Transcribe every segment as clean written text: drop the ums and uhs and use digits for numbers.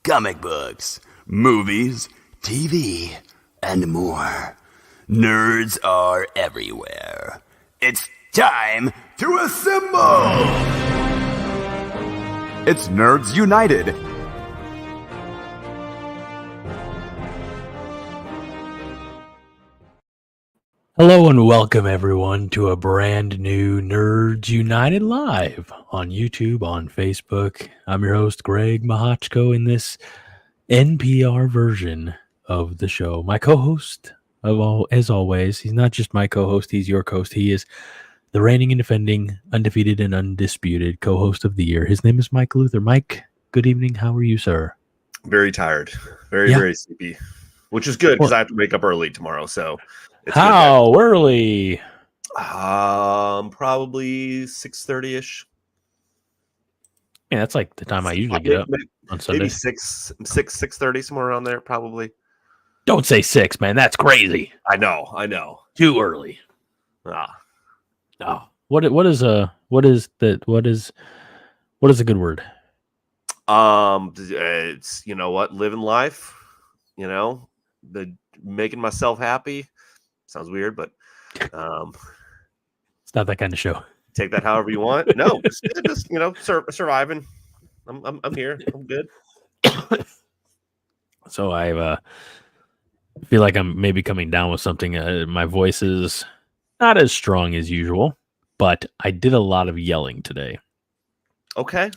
comic books, movies, TV, and more. Nerds are everywhere. It's time to assemble! It's Nerds United. Hello and welcome everyone to a brand new Nerds United live on YouTube, on Facebook. I'm your host, Greg Mahachko, in this NPR version of the show. My co-host, as always, he's not just my co-host, he's your co-host. He is the reigning and defending, undefeated and undisputed co-host of the year. His name is Mike Luther. Mike, good evening. How are you, sir? Very tired. Very sleepy, which is good because I have to wake up early tomorrow, so... How early? Probably 6:30ish. Yeah, that's like the time I usually get up on Sunday. Maybe 6:30, somewhere around there, probably. Don't say 6, man. That's crazy. I know. Too early. No. What is a good word? It's living life. Making myself happy. Sounds weird, but it's not that kind of show. Take that however you want. No, just surviving. I'm here. I'm good. So I feel like I'm maybe coming down with something. My voice is not as strong as usual, but I did a lot of yelling today. Okay.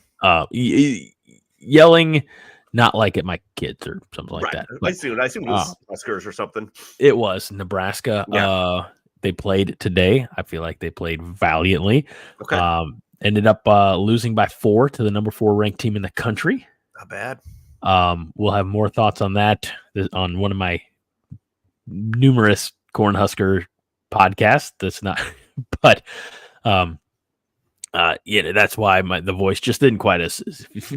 Yelling, not like at my kids or something like that. But, I assume it was Oscars or something. It was Nebraska. Yeah. They played today. I feel like they played valiantly. Okay. Ended up losing by 4 to the number 4 ranked team in the country. Not bad. We'll have more thoughts on that on one of my numerous Cornhusker podcasts. That's not, but that's why the voice just didn't quite it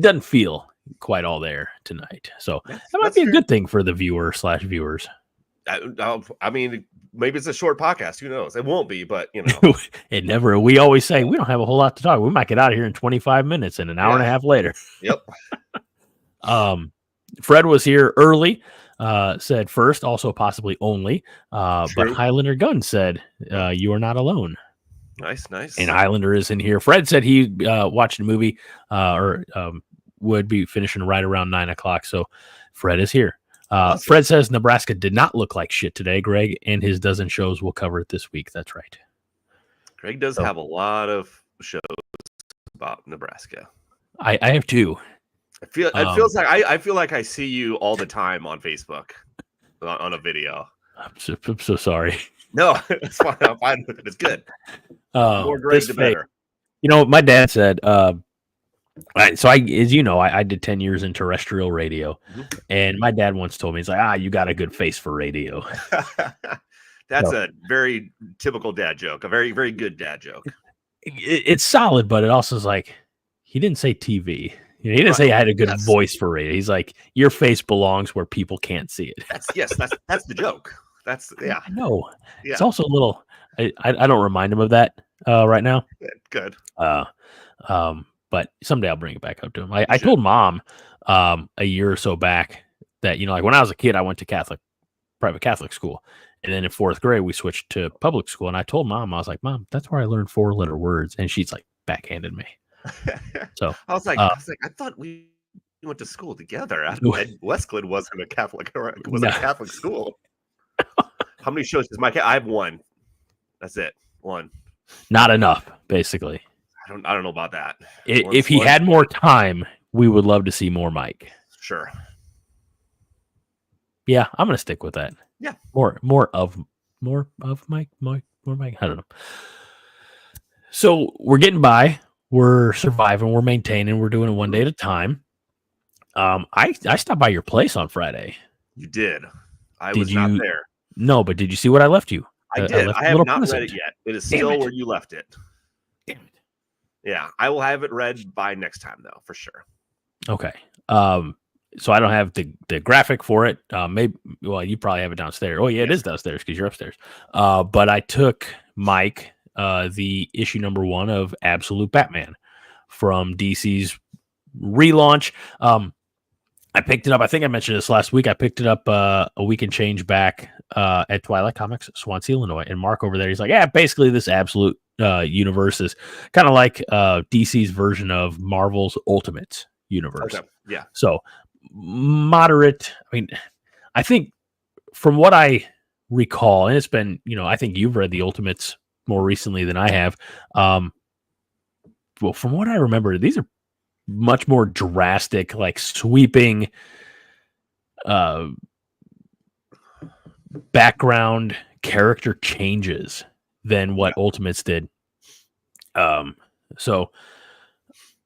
doesn't feel quite all there tonight. So that might be a good thing for the viewers. I mean, maybe it's a short podcast. Who knows? It won't be, but it never. We always say we don't have a whole lot to talk. We might get out of here in 25 minutes and an hour and a half later. Yep. Fred was here early. Said first, also possibly only. But Highlander Gunn said, "You are not alone." Nice. And Highlander is in here. Fred said he watched a movie would be finishing right around 9:00. So Fred is here. Awesome. Fred says Nebraska did not look like shit today, Greg, and his dozen shows will cover it this week. That's right. Greg does have a lot of shows about Nebraska. I have two. It feels like I feel like I see you all the time on Facebook on a video. I'm so sorry. No, it's fine. I'm fine with it. It's good. More Greg, the better. My dad said, so I did 10 years in terrestrial radio, and my dad once told me, he's like, you got a good face for radio. That's a very typical dad joke, a very, very good dad joke. It's solid, but it also is like, he didn't say TV. He didn't say I had a good voice for radio. He's like, your face belongs where people can't see it. That's the joke. I know. Yeah. It's also a little, I don't remind him of that right now. Good. But someday I'll bring it back up to him. I told Mom a year or so back that, like when I was a kid, I went to private Catholic school. And then in 4th grade, we switched to public school. And I told Mom, I was like, Mom, that's where I learned 4-letter words. And she's like, backhanded me. So I was like, I thought we went to school together. Westcliff wasn't a Catholic, a Catholic school. How many shows does Mike have? I have one. That's it. One. Not enough, basically. I don't know about that. If he had more time, we would love to see more Mike. Sure. Yeah, I'm gonna stick with that. Yeah. More of Mike. More Mike. I don't know. So we're getting by. We're surviving. We're maintaining. We're doing it one day at a time. I stopped by your place on Friday. You did. I was not there. No, but did you see what I left you? I did. I have not read it yet. It is still where you left it. Damn it. Yeah, I will have it read by next time, though, for sure. Okay. So I don't have the graphic for it. Maybe. Well, you probably have it downstairs. Oh, yeah, it is downstairs because you're upstairs. But I took Mike the issue number 1 of Absolute Batman from DC's relaunch. I picked it up. I think I mentioned this last week. I picked it up a week and change back at Twilight Comics, Swansea, Illinois. And Mark over there, he's like, yeah, basically this absolute universe is kind of like DC's version of Marvel's Ultimate universe. Okay. Yeah. So moderate. I mean, I think from what I recall, and it's been, I think you've read the Ultimates more recently than I have. Well, from what I remember, these are much more drastic, like sweeping background character changes than what Ultimates did. So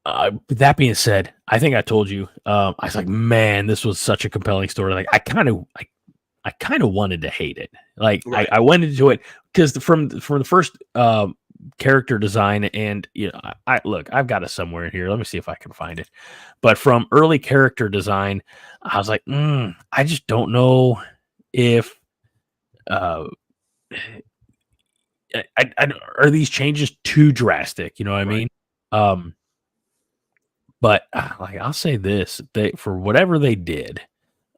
that being said, I think I told you, I was like, man, this was such a compelling story. Like I kind of wanted to hate it. Like Right. I went into it because from the first character design, and I've got it somewhere in here. Let me see if I can find it. But from early character design, I was like, I just don't know if are these changes too drastic? You know what I mean? But like I'll say this, for whatever they did,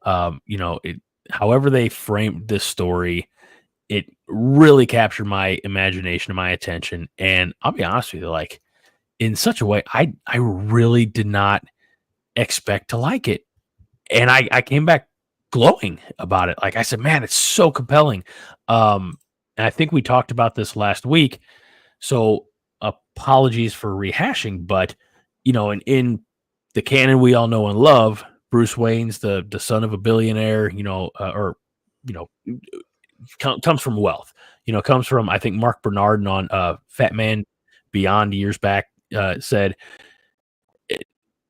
however they framed this story, it really captured my imagination and my attention. And I'll be honest with you, like in such a way, I really did not expect to like it. And I came back glowing about it. Like I said, man, it's so compelling. And I think we talked about this last week. So apologies for rehashing, but in the canon we all know and love, Bruce Wayne's the son of a billionaire, comes from wealth, comes from, I think Mark Bernard on Fat Man Beyond years back said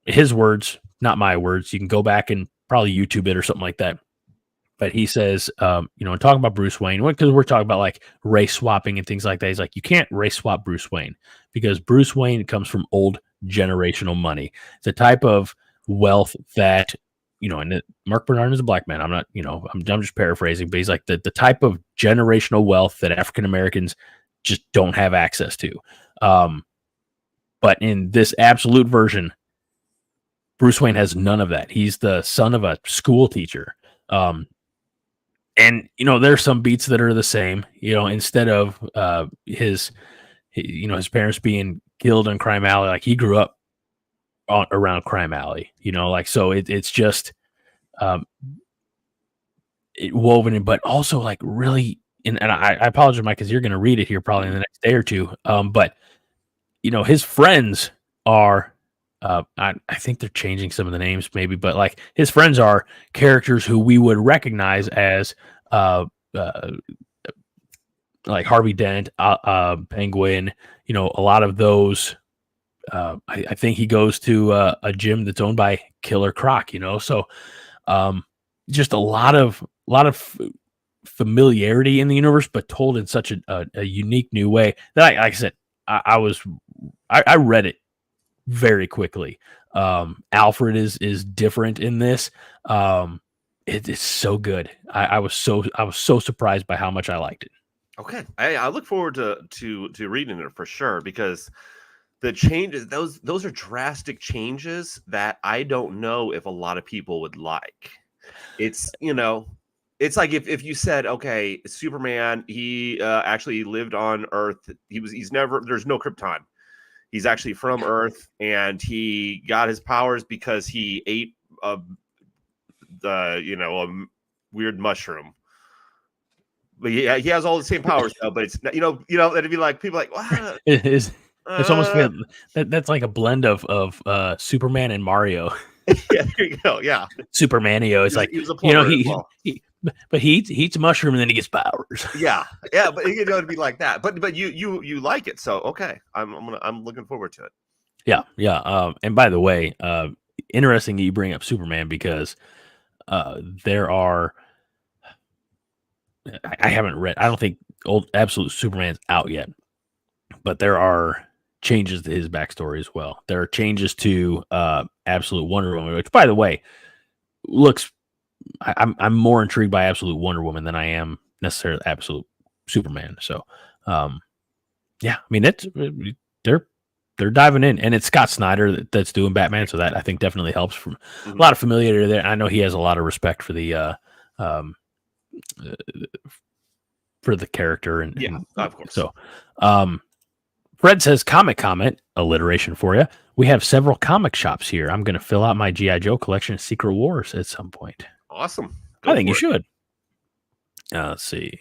his words, not my words. You can go back and probably YouTube it or something like that. But he says, and talking about Bruce Wayne, because we're talking about like race swapping and things like that. He's like, you can't race swap Bruce Wayne because Bruce Wayne comes from old generational money. It's a type of wealth that, and Mark Bernard is a black man. I'm not, I'm just paraphrasing, but he's like the type of generational wealth that African Americans just don't have access to. But in this absolute version, Bruce Wayne has none of that. He's the son of a school teacher. And there's some beats that are the same. Instead of his parents being killed in Crime Alley, like he grew up around Crime Alley. So it's just woven in, but also like really. And I apologize, Mike, because you're going to read it here probably in the next day or two. But his friends are. I think they're changing some of the names maybe, but like his friends are characters who we would recognize as like Harvey Dent, Penguin, a lot of those. I think he goes to a gym that's owned by Killer Croc, so just a lot of familiarity in the universe, but told in such a unique new way that like I said, I read it very quickly. Alfred is different in this. It is so good. I was so surprised by how much I liked it. Okay, I look forward to reading it for sure, because the changes, those are drastic changes that I don't know if a lot of people would like. It's it's like if you said, okay, Superman, he actually lived on Earth. There's no Krypton. He's actually from Earth, and he got his powers because he ate a weird mushroom. But he has all the same powers though. But it's it'd be like people like, wow. It's almost that's like a blend of Superman and Mario. Yeah, there you go. Yeah, Supermanio. It's like, he was a plumber but he eats a mushroom and then he gets powers. Yeah, but it'd be like that. But you like it, so okay. I'm looking forward to it. Yeah. And by the way, interesting that you bring up Superman, because there are. I haven't read. I don't think old Absolute Superman's out yet, but there are changes to his backstory as well. There are changes to Absolute Wonder Woman, which, by the way, looks. I'm more intrigued by Absolute Wonder Woman than I am necessarily Absolute Superman. So, I mean, they're they're diving in, and it's Scott Snyder that's doing Batman, so that I think definitely helps. From a lot of familiarity there. I know he has a lot of respect for the character, and of course. So, Fred says, comic comment alliteration for you. We have several comic shops here. I'm going to fill out my GI Joe collection of Secret Wars at some point. Awesome. I think you should. Let's see.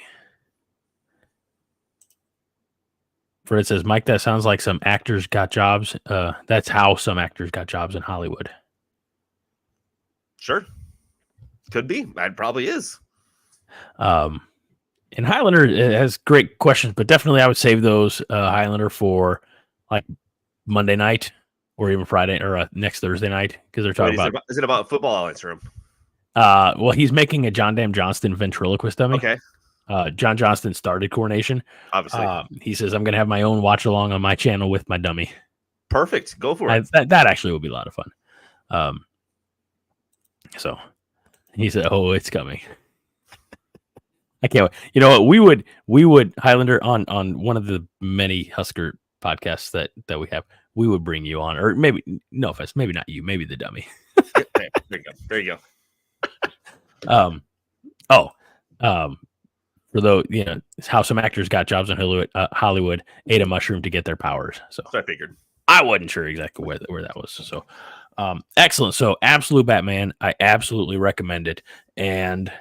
Fred says, Mike, that sounds like some actors got jobs. That's how some actors got jobs in Hollywood. Sure. Could be. It probably is. And Highlander has great questions, but definitely I would save those Highlander for like Monday night or even Friday or next Thursday night, because they're talking about. Is it about football? I'll answer him. Well, he's making a John Dam Johnston ventriloquist dummy. Okay. John Johnston started Coronation. Obviously. He says, I'm going to have my own watch along on my channel with my dummy. Perfect. Go for it. That actually will be a lot of fun. So he said, oh, it's coming. I can't wait. You know what? We would Highlander on one of the many Husker podcasts that we have. We would bring you on, or maybe no offense, maybe not you, maybe the dummy. There you go. For though, how some actors got jobs in Hollywood ate a mushroom to get their powers. So I figured. I wasn't sure exactly where that was. So excellent. So Absolute Batman, I absolutely recommend it. And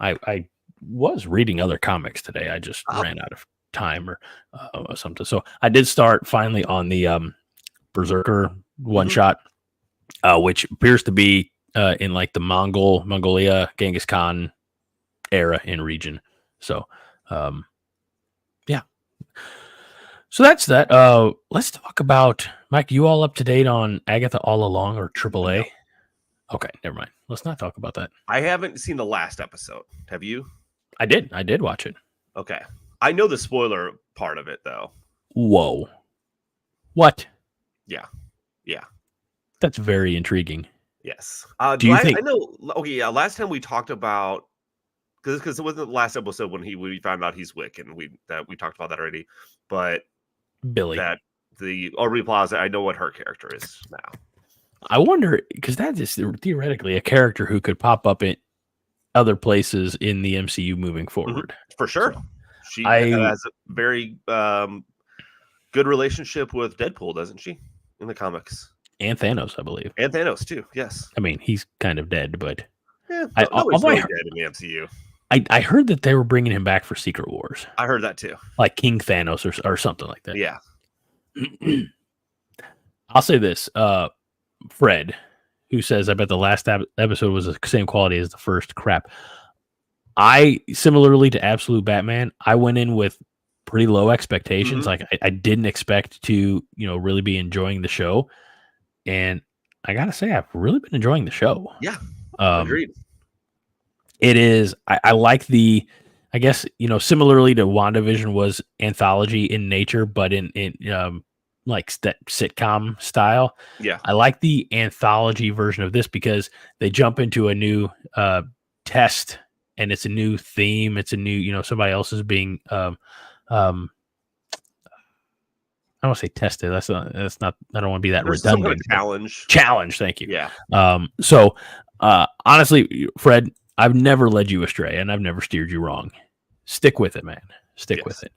I was reading other comics today. I just ran out of time or something. So I did start finally on the Berserker one shot, which appears to be in like the Mongolia, Genghis Khan era in region. So yeah. So that's that. Let's talk about, Mike, you all up to date on Agatha All Along or AAA? No. Okay, never mind. Let's not talk about that. I haven't seen the last episode. Have you? I did watch it. Okay. I know the spoiler part of it, though. Whoa. What? Yeah. That's very intriguing. Yes. Do you think? I know. Okay, yeah. Last time we talked about, because it wasn't the last episode when we found out he's Wiccan, and we talked about that already. But Billy, that the Aubrey Plaza, I know what her character is now. I wonder, because that is theoretically a character who could pop up in other places in the MCU moving forward. For sure. So, she has a very good relationship with Deadpool, doesn't she? In the comics. And Thanos, I believe. And Thanos, too. Yes. I mean, he's kind of dead, but... Yeah, nobody's really dead in the MCU. I heard that they were bringing him back for Secret Wars. I heard that, too. Like King Thanos or something like that. Yeah. I'll say this. Fred, who says, I bet the last episode was the same quality as the first. Crap. Similarly to Absolute Batman, I went in with pretty low expectations. Like I didn't expect to, really be enjoying the show. And I got to say, I've really been enjoying the show. Yeah. Agreed. It is, I like I guess, similarly to WandaVision was anthology in nature, but in like sitcom style. Yeah. I like the anthology version of this because they jump into a new test, and it's a new theme. It's a new, somebody else is being I don't want to say tested. That's not. I don't want to be that There's redundant. Challenge. Thank you. Yeah. So honestly, Fred, I've never led you astray, and I've never steered you wrong. Stick with it, man. Stick with it.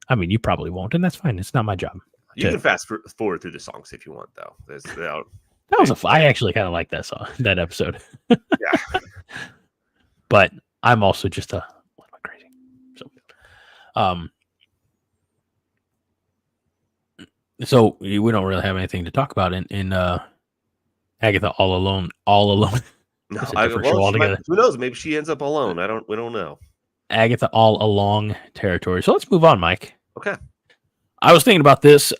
I mean, you probably won't, and that's fine. It's not my job. You can fast forward through the songs if you want, though. That was I actually kind of like that song, that episode. Yeah. But I'm also just a little bit crazy. So we don't really have anything to talk about in Agatha All Alone. No, who knows? Maybe she ends up alone. We don't know. Agatha All Along territory. So let's move on, Mike. Okay. I was thinking about this.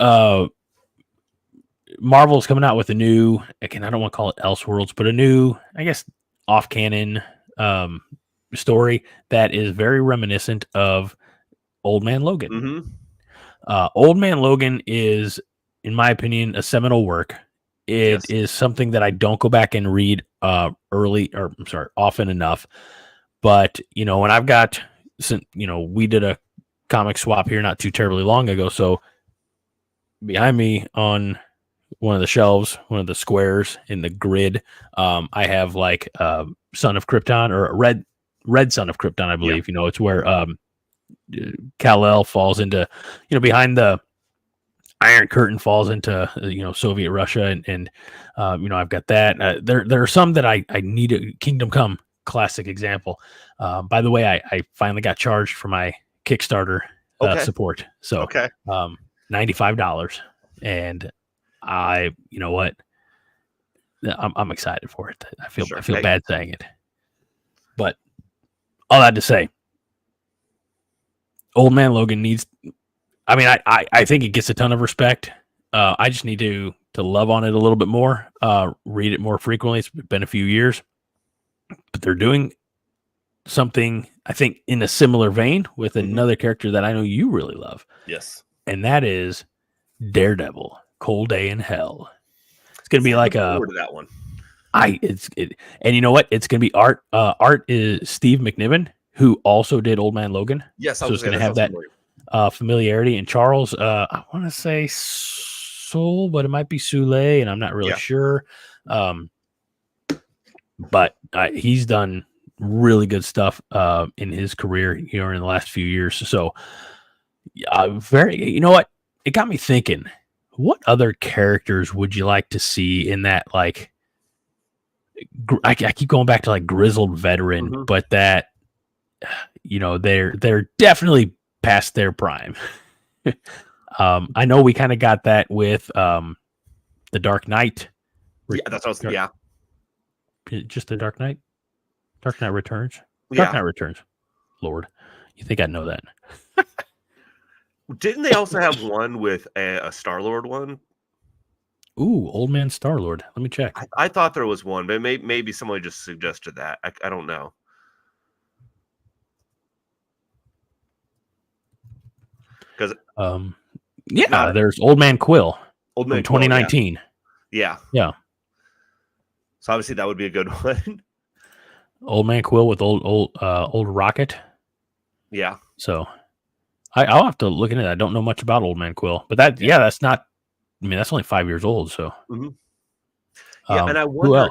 Marvel's coming out with a new, again, I don't want to call it Elseworlds, but a new, I guess, off-canon story that is very reminiscent of Old Man Logan. Mm-hmm. Old Man Logan is, in my opinion, a seminal work. It is something that I don't go back and read often enough. But, when I've got, we did a comic swap here not too terribly long ago. So behind me on one of the shelves, one of the squares in the grid, I have like Son of Krypton, or red Son of Krypton, I believe. It's where Kal-El falls into, behind the Iron Curtain falls into Soviet Russia, and I've got that. There are some that I need. Kingdom Come, classic example. By the way, I finally got charged for my Kickstarter support, so $95, and you know what, I'm excited for it. I feel bad saying it, but all that to say, Old Man Logan needs. I mean, I think it gets a ton of respect. I just need to love on it a little bit more, read it more frequently. It's been a few years, but they're doing something, I think, in a similar vein with another character that I know you really love. Yes. And that is Daredevil, Cold Day in Hell. It's going to be like forward to that one. And you know what? It's going to be art. Art is Steve McNiven, who also did Old Man Logan. Yes, so it's going to have that familiarity. And Charles, I want to say Soule, but it might be Soule, and I'm not really sure. But he's done really good stuff in his career in the last few years. So, you know what? It got me thinking, what other characters would you like to see in that, like, I keep going back to like grizzled veteran, but that, they're definitely past their prime. I know we kind of got that with the Dark Knight. Yeah, that's what I was, just the Dark Knight. Dark Knight Returns. Dark Knight Returns. Lord, you think I'd know that? Didn't they also have one with a Star-Lord one? Ooh, Old Man Star-Lord. Let me check. I thought there was one, but maybe somebody just suggested that. I don't know. Because there's Old Man Quill. Old Man 2019. Quill, yeah. So obviously that would be a good one. Old Man Quill with old Rocket. Yeah. So I'll have to look into that. I don't know much about Old Man Quill, but that's not. I mean, that's only 5 years old. So and I wonder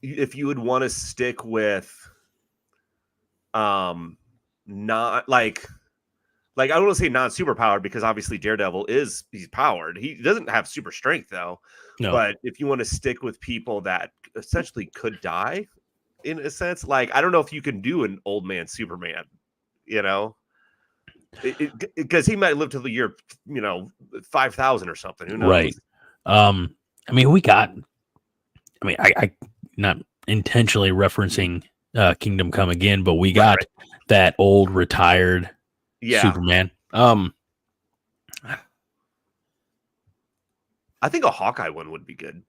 if you would want to stick with not like I don't want to say non-super powered, because obviously Daredevil he's powered. He doesn't have super strength though. No. But if you want to stick with people that essentially could die in a sense, like, I don't know if you can do an old man Superman, because he might live to the year 5,000 or something. Who knows? Right. I not intentionally referencing Kingdom Come again, but we got that old retired Superman. I think a Hawkeye one would be good.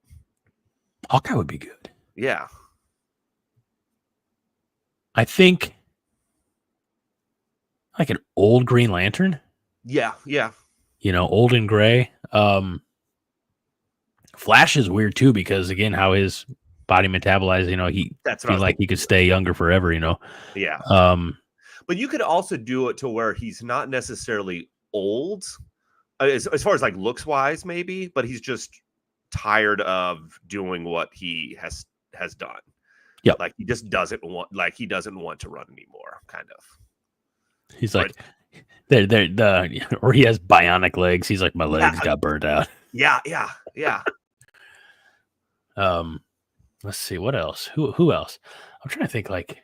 Hawkeye would be good. Yeah. I think like an old Green Lantern. Yeah. Old and gray. Flash is weird too, because again, how his body metabolizes, he feels like he could stay younger forever, Yeah. But you could also do it to where he's not necessarily old, as far as like looks wise, maybe, but he's just tired of doing what he has done. Yeah, like he just doesn't want to run anymore. Kind of. He's like, or he has bionic legs. He's like, my legs got burnt out. Yeah. Let's see what else. Who else? I'm trying to think, like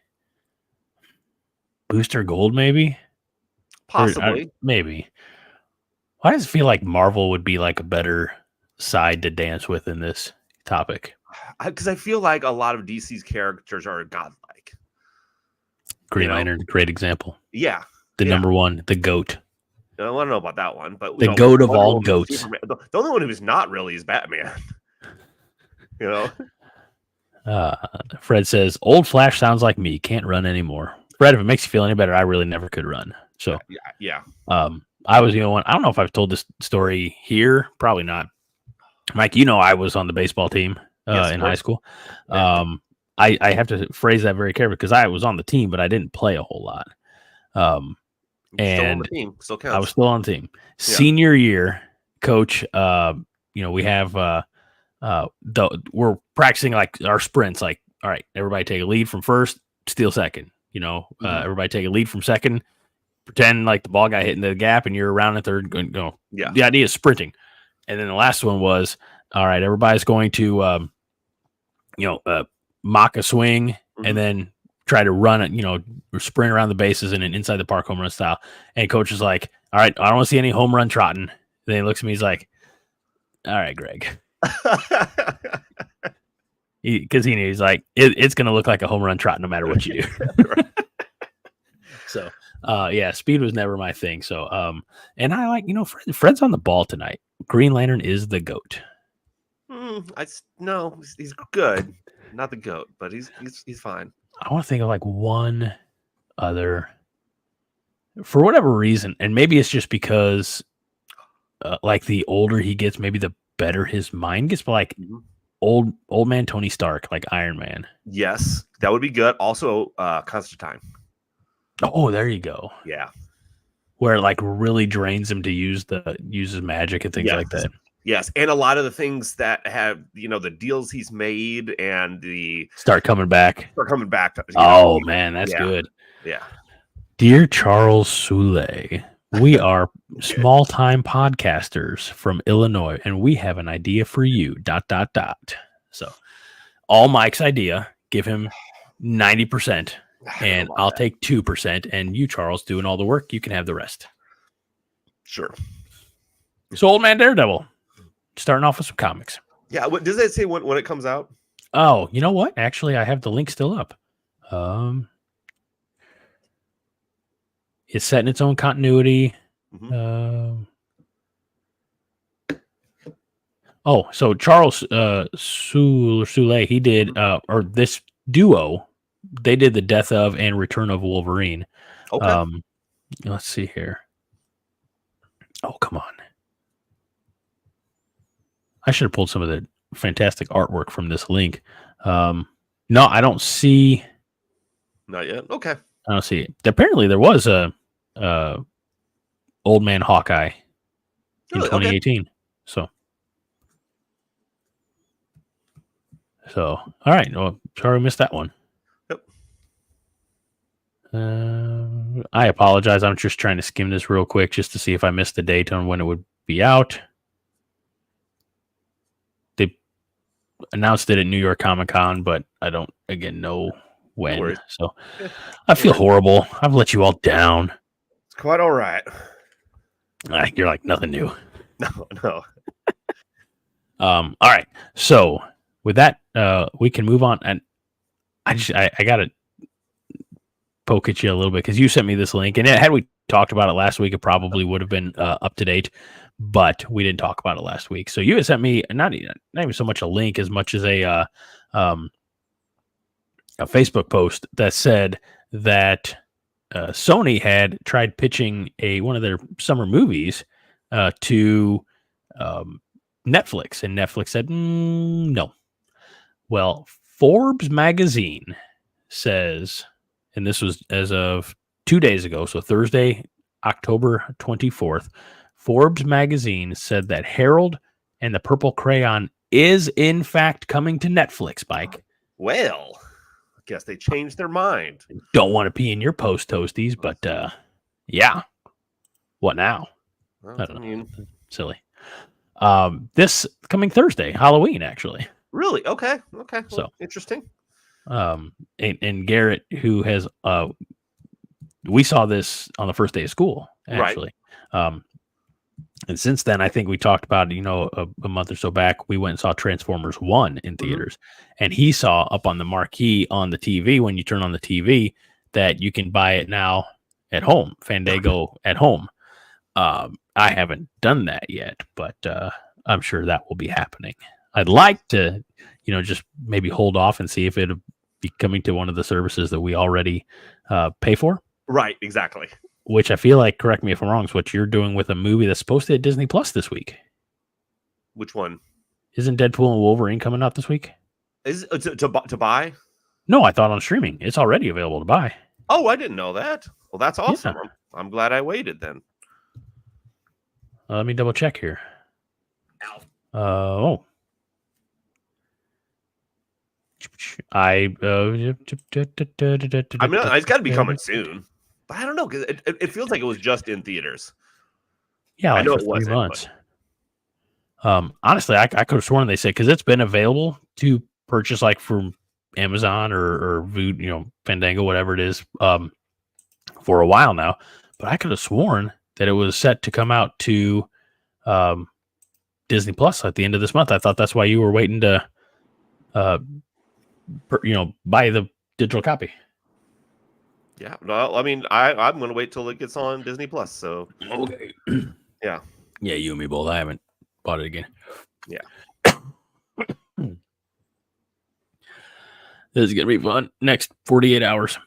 Booster Gold, maybe. Possibly, maybe. Why does it feel like Marvel would be like a better side to dance with in this topic? Because I feel like a lot of DC's characters are godlike. Green Lantern, great example. Yeah. The number one, the GOAT. I don't know about that one, but the GOAT of all goats. The only one who is not really is Batman. Fred says, old Flash sounds like me. Can't run anymore. Fred, if it makes you feel any better, I really never could run. So yeah. I was one. I don't know if I've told this story here. Probably not. Mike, I was on the baseball team in high school. I have to phrase that very carefully, because I was on the team, but I didn't play a whole lot. And still on the team. Still counts. I was still on the team. Senior year, Coach, we have we're practicing like our sprints. Like, all right, everybody take a lead from first, steal second. Everybody take a lead from second, pretend like the ball got hit into the gap, and you're around at third. Yeah. The idea is sprinting, and then the last one was, all right, everybody's going to mock a swing and then try to run it, sprint around the bases in an inside the park home run style. And coach is like, all right, I don't want to see any home run trotting. And then he looks at me, he's like, all right, Greg. Because he's like, it's going to look like a home run trot no matter what you do. So, speed was never my thing. So, and I like, Fred's on the ball tonight. Green Lantern is the GOAT. No, he's good. Not the GOAT, but he's fine. I want to think of like one other, for whatever reason, and maybe it's just because, like the older he gets, maybe the better his mind gets. But like old man Tony Stark, like Iron Man. Yes, that would be good. Also, Constantine. Oh, there you go. Yeah, where it like really drains him to use his magic and things like that. Yes, and a lot of the things that have, the deals he's made and the start coming back. Man, that's good. Yeah. Dear Charles Soule, we are small-time podcasters from Illinois, and we have an idea for you, ... So, all Mike's idea, give him 90%, and I'll take 2%, and you, Charles, doing all the work, you can have the rest. Sure. So, Old Man Daredevil. Starting off with some comics. Yeah, what does that say when it comes out? Oh, you know what? Actually, I have the link still up. It's set in its own continuity. So Charles Soule, he did, or this duo, they did the Death of and Return of Wolverine. Okay. Let's see here. Oh, come on. I should have pulled some of the fantastic artwork from this link. No, I don't see. Not yet. Okay. I don't see it. Apparently, there was a Old Man Hawkeye in 2018. Okay. So all right. Well, sorry we missed that one. Yep. I apologize. I'm just trying to skim this real quick just to see if I missed the date on when it would be out. Announced it at New York Comic Con, but I don't know when. So I feel horrible. I've let you all down. It's quite all right. You're like nothing new. No. All right. So with that, we can move on. And I gotta poke at you a little bit because you sent me this link, and had we talked about it last week, it probably would have been up to date. But we didn't talk about it last week. So you had sent me not even so much a link as much as a Facebook post that said that Sony had tried pitching one of their summer movies to Netflix, and Netflix said no. Well, Forbes magazine says, and this was as of 2 days ago, so Thursday, October 24th. Forbes magazine said that Harold and the Purple Crayon is in fact coming to Netflix, Mike. Well, I guess they changed their mind. Don't want to pee in your post, Toasties, but yeah. What now? Well, I don't know. Silly. This coming Thursday, Halloween, actually. Really? Okay. Well, so interesting. And Garrett, who has we saw this on the first day of school, actually. Right. And since then, I think we talked about, a month or so back, we went and saw Transformers 1 in theaters. And he saw up on the marquee on the TV, when you turn on the TV, that you can buy it now at home, Fandango at home. I haven't done that yet, but I'm sure that will be happening. I'd like to, just maybe hold off and see if it'll be coming to one of the services that we already pay for. Right, exactly. Which I feel like, correct me if I'm wrong, is what you're doing with a movie that's supposed to hit Disney Plus this week. Which one? Isn't Deadpool and Wolverine coming out this week? Is to buy? No, I thought on streaming. It's already available to buy. Oh, I didn't know that. Well, that's awesome. Yeah. I'm glad I waited then. Let me double check here. Oh. I mean, it's got to be coming soon. But I don't know, because it feels like it was just in theaters. Yeah, I like know for it 3 wasn't, months. Honestly, I could have sworn they said, because it's been available to purchase like from Amazon or Fandango, whatever it is, for a while now. But I could have sworn that it was set to come out to Disney Plus at the end of this month. I thought that's why you were waiting to buy the digital copy. Yeah, well, I mean, I'm going to wait till it gets on Disney Plus. So okay, yeah, you and me both. I haven't bought it again. Yeah, this is gonna be fun. Next 48 hours.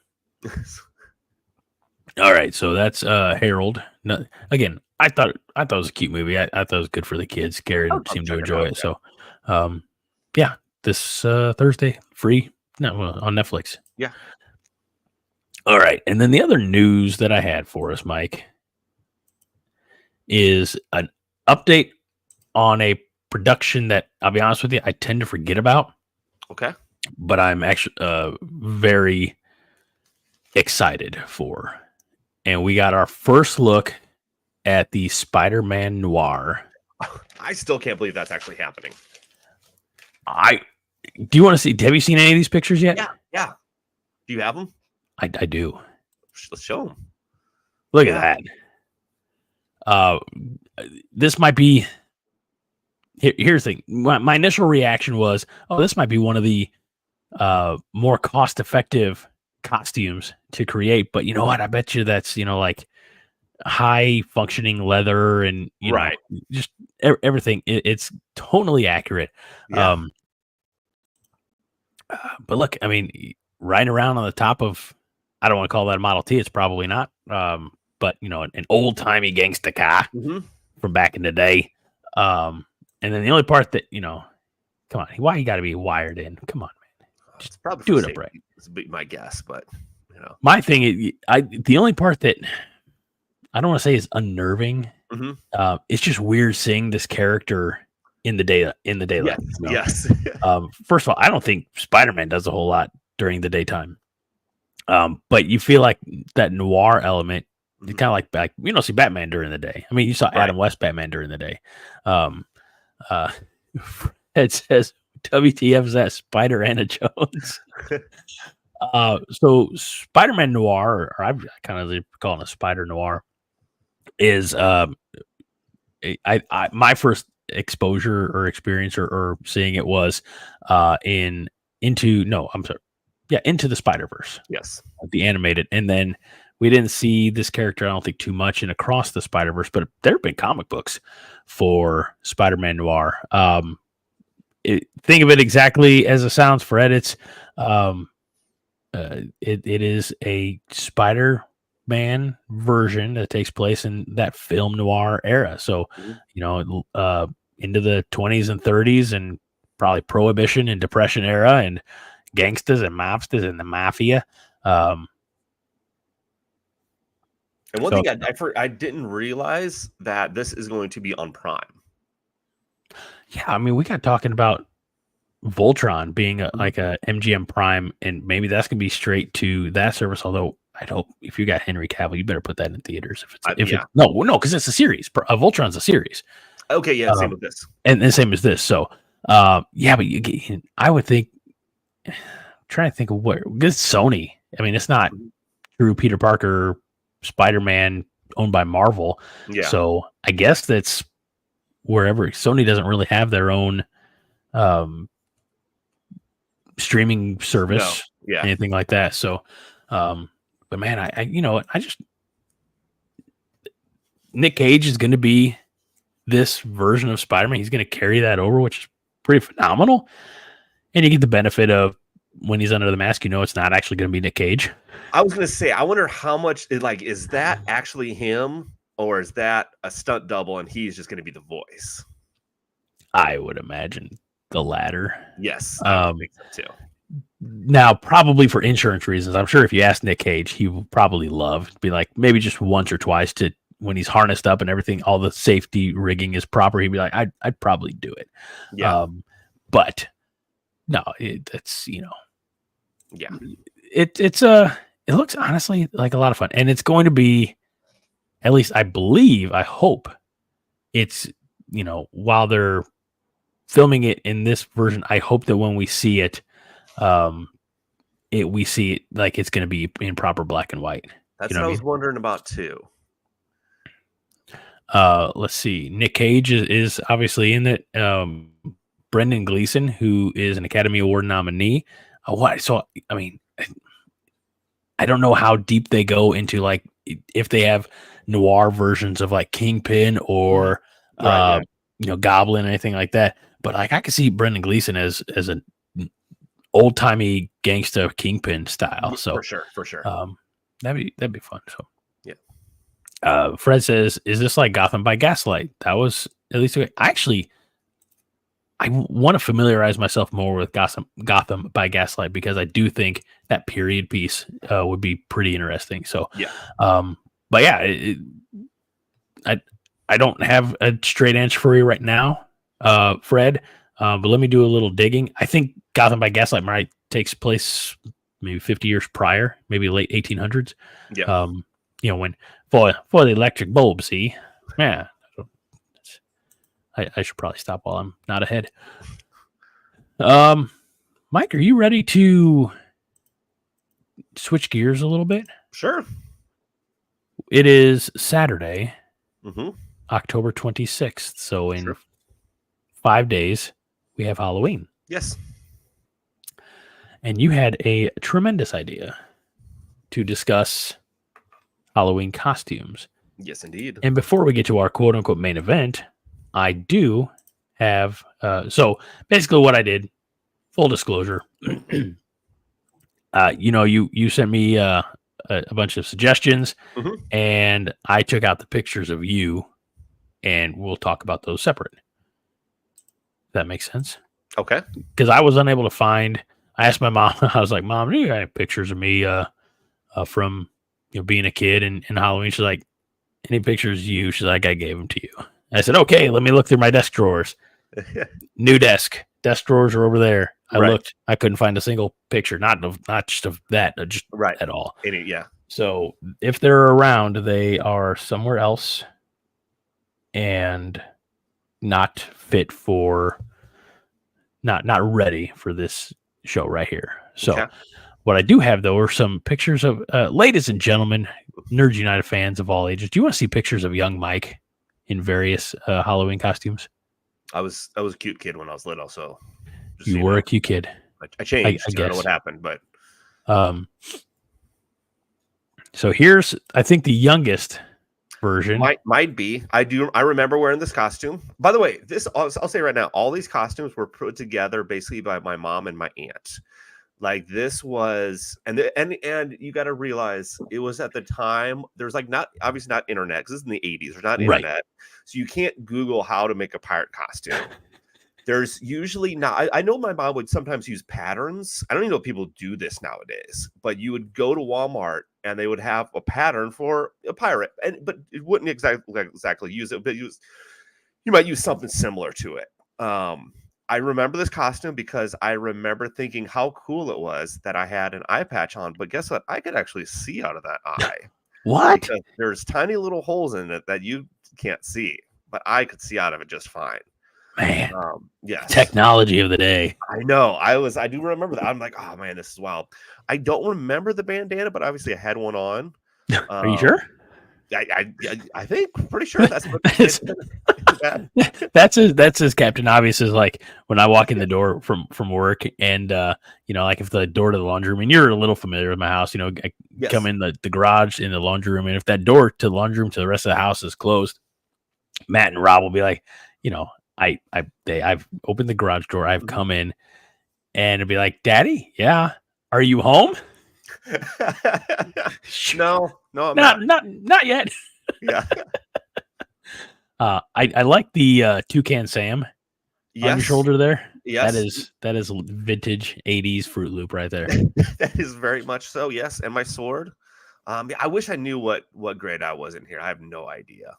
All right, so that's Harold. No, again, I thought it was a cute movie. I thought it was good for the kids. Karen seemed to enjoy it. So, yeah, this Thursday, free on Netflix. Yeah. All right, and then the other news that I had for us, Mike, is an update on a production that, I'll be honest with you, I tend to forget about. Okay. But I'm actually very excited for. And we got our first look at the Spider-Man Noir. I still can't believe that's actually happening. Do you want to see? Have you seen any of these pictures yet? Yeah. Do you have them? I do. Let's show them. Look at that. This might be. Here's the thing. My initial reaction was, oh, this might be one of the more cost-effective costumes to create. But you know what? I bet you that's like high-functioning leather and right, just everything. It's totally accurate. Yeah. But look, I mean, riding around on the top of, I don't want to call that a Model T. It's probably not. But an old-timey gangster car from back in the day. And then the only part that come on, why you got to be wired in? Come on, man, just probably do it upright. It's my guess, but my thing is, the only part that I don't want to say is unnerving. It's just weird seeing this character in the daylight. Yes. First of all, I don't think Spider-Man does a whole lot during the daytime. But you feel like that noir element. It's kind of like you don't see Batman during the day. I mean, you saw Adam West Batman during the day. It says WTF is that Spider Anna Jones. So Spider-Man Noir, or I kind of call it a Spider Noir, is my first exposure or experience or seeing it was Into the Spider-Verse. Yes, the animated, and then we didn't see this character, I don't think, too much in Across the Spider-Verse, but there have been comic books for Spider-Man Noir. Think of it exactly as it sounds for edits. It is a Spider-Man version that takes place in that film noir era. So, into the 20s and 30s and probably Prohibition and Depression era and gangsters and mobsters and the mafia. And one thing I didn't realize that this is going to be on Prime. Yeah, I mean, we got talking about Voltron being like a MGM Prime, and maybe that's gonna be straight to that service. Although I don't, if you got Henry Cavill, you better put that in theaters. No, because it's a series. Voltron's a series. Okay, yeah, same with this, and the same as this. So, but I would think. I'm trying to think of what because Sony. I mean, it's not true Peter Parker Spider-Man owned by Marvel. Yeah. So I guess that's wherever. Sony doesn't really have their own streaming service, anything like that. So, but man, I just Nick Cage is going to be this version of Spider-Man. He's going to carry that over, which is pretty phenomenal. And you get the benefit of when he's under the mask, it's not actually going to be Nick Cage. I was going to say, I wonder how much is that actually him, or is that a stunt double and he's just going to be the voice? I would imagine the latter. Yes, I think so too. Now, probably for insurance reasons, I'm sure if you ask Nick Cage, he will probably love to be like maybe just once or twice to when he's harnessed up and everything, all the safety rigging is proper, he'd be like, I'd probably do it. Yeah. But no, it's Yeah. it looks honestly like a lot of fun, and it's going to be, at least I hope it's, while they're filming it in this version, I hope that when we see it, we see it like it's going to be in proper black and white. That's what I was wondering about too. Let's see. Nick Cage is obviously in it. Brendan Gleeson, who is an Academy Award nominee. So, I mean, I don't know how deep they go into, like, if they have noir versions of like Kingpin or Goblin, anything like that. But like, I could see Brendan Gleeson as an old timey gangsta Kingpin style. So for sure. That'd be fun. So yeah. Fred says, "Is this like Gotham by Gaslight?" That was at least I want to familiarize myself more with Gotham by Gaslight, because I do think that period piece would be pretty interesting. So yeah. But yeah, I don't have a straight answer for you right now, Fred. But let me do a little digging. I think Gotham by Gaslight might takes place maybe 50 years prior, maybe late 1800s. Yeah. When for the electric bulb, see, yeah. I should probably stop while I'm not ahead. Mike, are you ready to switch gears a little bit? Sure. It is Saturday, mm-hmm. October 26th. So in 5 days, we have Halloween. Yes. And you had a tremendous idea to discuss Halloween costumes. Yes, indeed. And before we get to our quote unquote main event, I do have, so basically what I did, full disclosure, you sent me a bunch of suggestions, mm-hmm. and I took out the pictures of you, and we'll talk about those separate. That makes sense? Okay. Because I was unable to find, I asked my mom, I was like, Mom, do you have pictures of me from being a kid and Halloween? She's like, any pictures of you? She's like, I gave them to you. I said, okay, let me look through my desk drawers. New desk drawers are over there. I looked, I couldn't find a single picture, not just of that, just at all. Yeah. So if they're around, they are somewhere else and not fit for, not ready for this show right here. So what I do have, though, are some pictures of, ladies and gentlemen, Nerds United fans of all ages. Do you want to see pictures of young Mike in various Halloween costumes? I was a cute kid when I was little, so you were a cute kid. I changed. I guess. I don't know what happened, but so here's, I think, the youngest version. Might be. I remember wearing this costume. By the way, I'll say right now, all these costumes were put together basically by my mom and my aunt. Like, this was, and you got to realize it was at the time, there's like obviously not internet, because this is in the 80s. There's not internet, so you can't Google how to make a pirate costume. There's usually not. I know my mom would sometimes use patterns. I don't even know if people do this nowadays, but you would go to Walmart and they would have a pattern for a pirate, but it wouldn't exactly use it, but you might use something similar to it. I remember this costume because I remember thinking how cool it was that I had an eye patch on. But guess what? I could actually see out of that eye. What? Because there's tiny little holes in it that you can't see, but I could see out of it just fine. Man, yes. Technology of the day. I know. I do remember that. I'm like, oh man, this is wild. I don't remember the bandana, but obviously I had one on. Are you sure? I think pretty sure that's what that's as Captain Obvious is, like when I walk in the door from work, and like if the door to the laundry room, and you're a little familiar with my house, I come in the garage in the laundry room, and if that door to the laundry room to the rest of the house is closed, Matt and Rob will be like, I've opened the garage door, I've come in, and it'll be like, Daddy, yeah, are you home? No, I'm not yet. Yeah. I like the Toucan Sam on your shoulder there. Yes. That is vintage 80s Fruit Loop right there. That is very much so. Yes. And my sword. Yeah, I wish I knew what grade I was in here. I have no idea.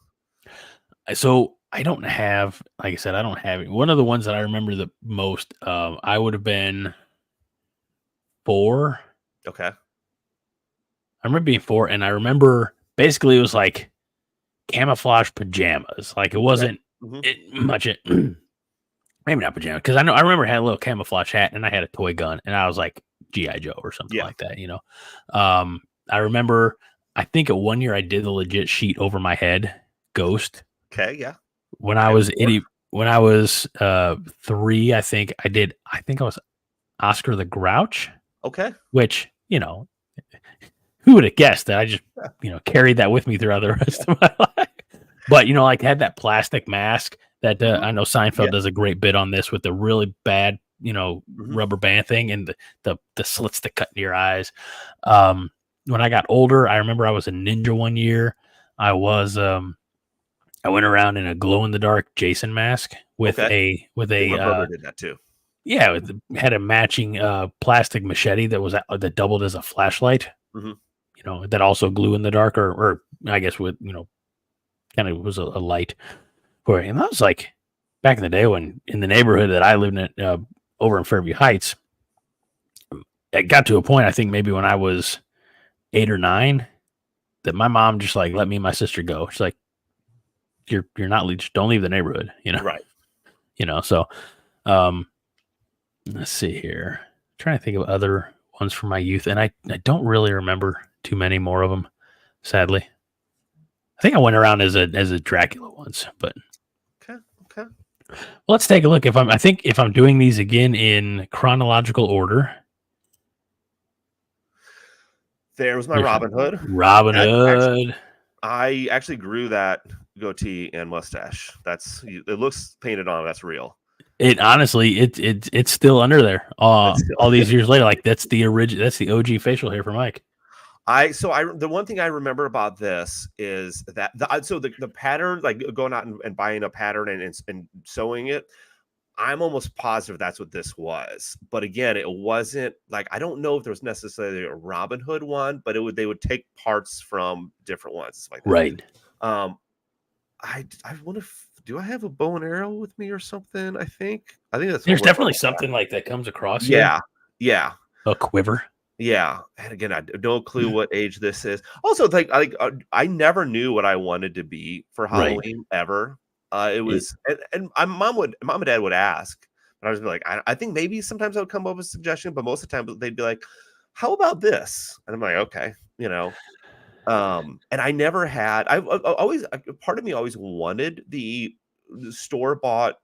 So I don't have, like I said, I don't have it. One of the ones that I remember the most, I would have been 4. Okay. I remember being 4, and I remember basically it was like camouflage pajamas. Like it Okay. wasn't much it. Maybe not pajamas, because I remember I had a little camouflage hat and I had a toy gun, and I was like G.I. Joe or something Yeah. like that, you know. I remember, I think at one year I did the legit sheet over my head, Ghost. Okay. Yeah. When I was when I was 3, I think I was Oscar the Grouch, Okay. which, you know, who would have guessed that I just, you know, carried that with me throughout the rest of my life. But, you know, like had that plastic mask that I know Seinfeld does a great bit on this with the really bad, you know, rubber band thing and the slits that cut into your eyes. When I got older, I remember I was a ninja one year. I went around in a glow in the dark Jason mask with My brother did that too. Yeah, had a matching plastic machete that doubled as a flashlight. You know, that also glue in the dark, or I guess with, you know, kind of was a light for it. And that was like back in the day when in the neighborhood that I lived in over in Fairview Heights. It got to a point, I think maybe when I was 8 or 9, that my mom just like let me and my sister go. She's like, "You're not just don't leave the neighborhood," you know, Right? You know, so let's see here. I'm trying to think of other ones from my youth, and I don't really remember too many more of them, sadly. I think I went around as a Dracula once, but Okay. well, let's take a look. If I'm doing these again in chronological order. There was my Robin Hood. Robin Hood. I actually grew that goatee and mustache. It looks painted on. That's real. It honestly, it's still under there. All these years later, like that's the OG facial hair for Mike. The one thing I remember about this is that the pattern, like going out and buying a pattern and sewing it, I'm almost positive that's what this was. But again, it wasn't like, I don't know if there was necessarily a Robin Hood one, but they would take parts from different ones like that. Right. I wonder do I have a bow and arrow with me or something? I think that's there's definitely something like that comes across. Yeah. A quiver. Yeah, and again, I have no clue what age this is. Also, I never knew what I wanted to be for Halloween ever. It was, and my mom and dad would ask, and I was like, I think maybe sometimes I would come up with a suggestion, but most of the time they'd be like, "How about this?" And I'm like, "Okay," you know. And I never had. I always, part of me always wanted the store bought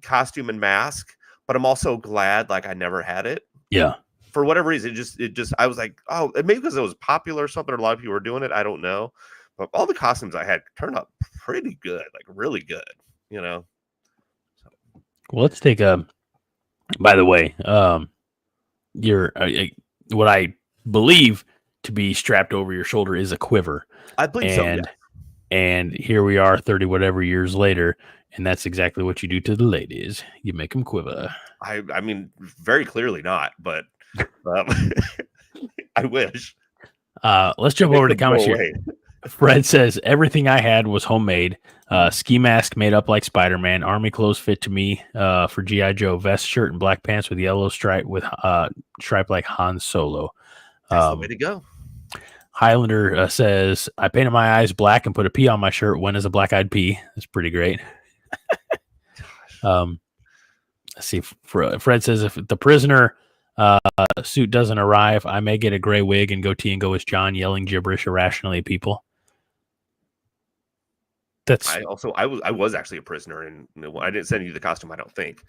costume and mask, but I'm also glad like I never had it. Yeah. For whatever reason, it just I was like, oh, maybe because it was popular or something, or a lot of people were doing it. I don't know. But all the costumes I had turned out pretty good, like really good, you know. So. Well, let's take by the way, your what I believe to be strapped over your shoulder is a quiver. I believe so. Yeah. And here we are 30 whatever years later, and that's exactly what you do to the ladies. You make them quiver. I mean, very clearly not, but I wish. Let's jump over to comments here. Fred says, everything I had was homemade. Ski mask made up like Spider-Man. Army clothes fit to me for G.I. Joe. Vest, shirt, and black pants with yellow stripe with stripe like Han Solo. That's the way to go. Highlander says, I painted my eyes black and put a P on my shirt. When is a black-eyed pea? That's pretty great. Let's see. Fred says, if the prisoner suit doesn't arrive, I may get a gray wig and goatee and go as John, yelling gibberish irrationally at people. That's. I was actually a prisoner, and I didn't send you the costume. I don't think.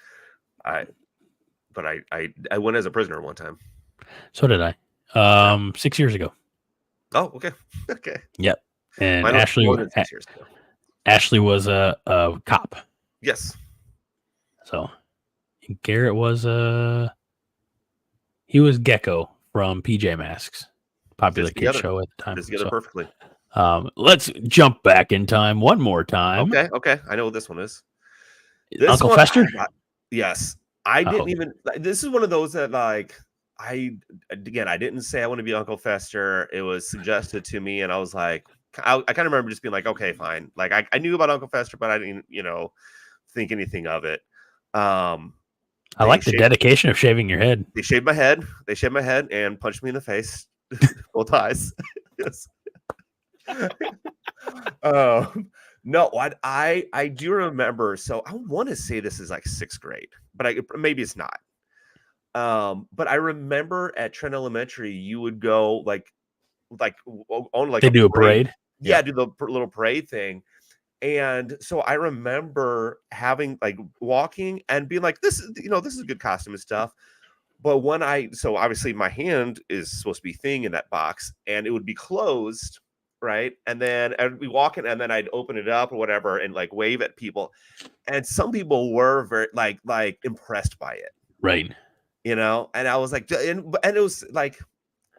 But I went as a prisoner one time. So did I. 6 years ago. Oh, okay. Okay. Yep. And Mine Ashley was a cop. Yes. So Garrett was he was Gecko from PJ Masks, popular kid show at the time. Together perfectly. Let's jump back in time one more time. Okay. I know what this one is. Uncle Fester? Yes. I didn't even. This is one of those that like I didn't say I want to be Uncle Fester. It was suggested to me, and I was like, I kind of remember just being like, okay, fine. Like I knew about Uncle Fester, but I didn't, think anything of it. I like the dedication of shaving your head. They shaved my head. They shaved my head and punched me in the face. Both eyes. Yes. No, I do remember. So I want to say this is like 6th grade, but maybe it's not. But I remember at Trent Elementary, you would go like on like they do a parade. Yeah, do the little parade thing. And so I remember having like walking and being like, this is a good costume and stuff. But so obviously my hand is supposed to be thing in that box and it would be closed, right? And then I'd be walking and then I'd open it up or whatever and like wave at people. And some people were very like impressed by it. Right. And I was like, and it was like,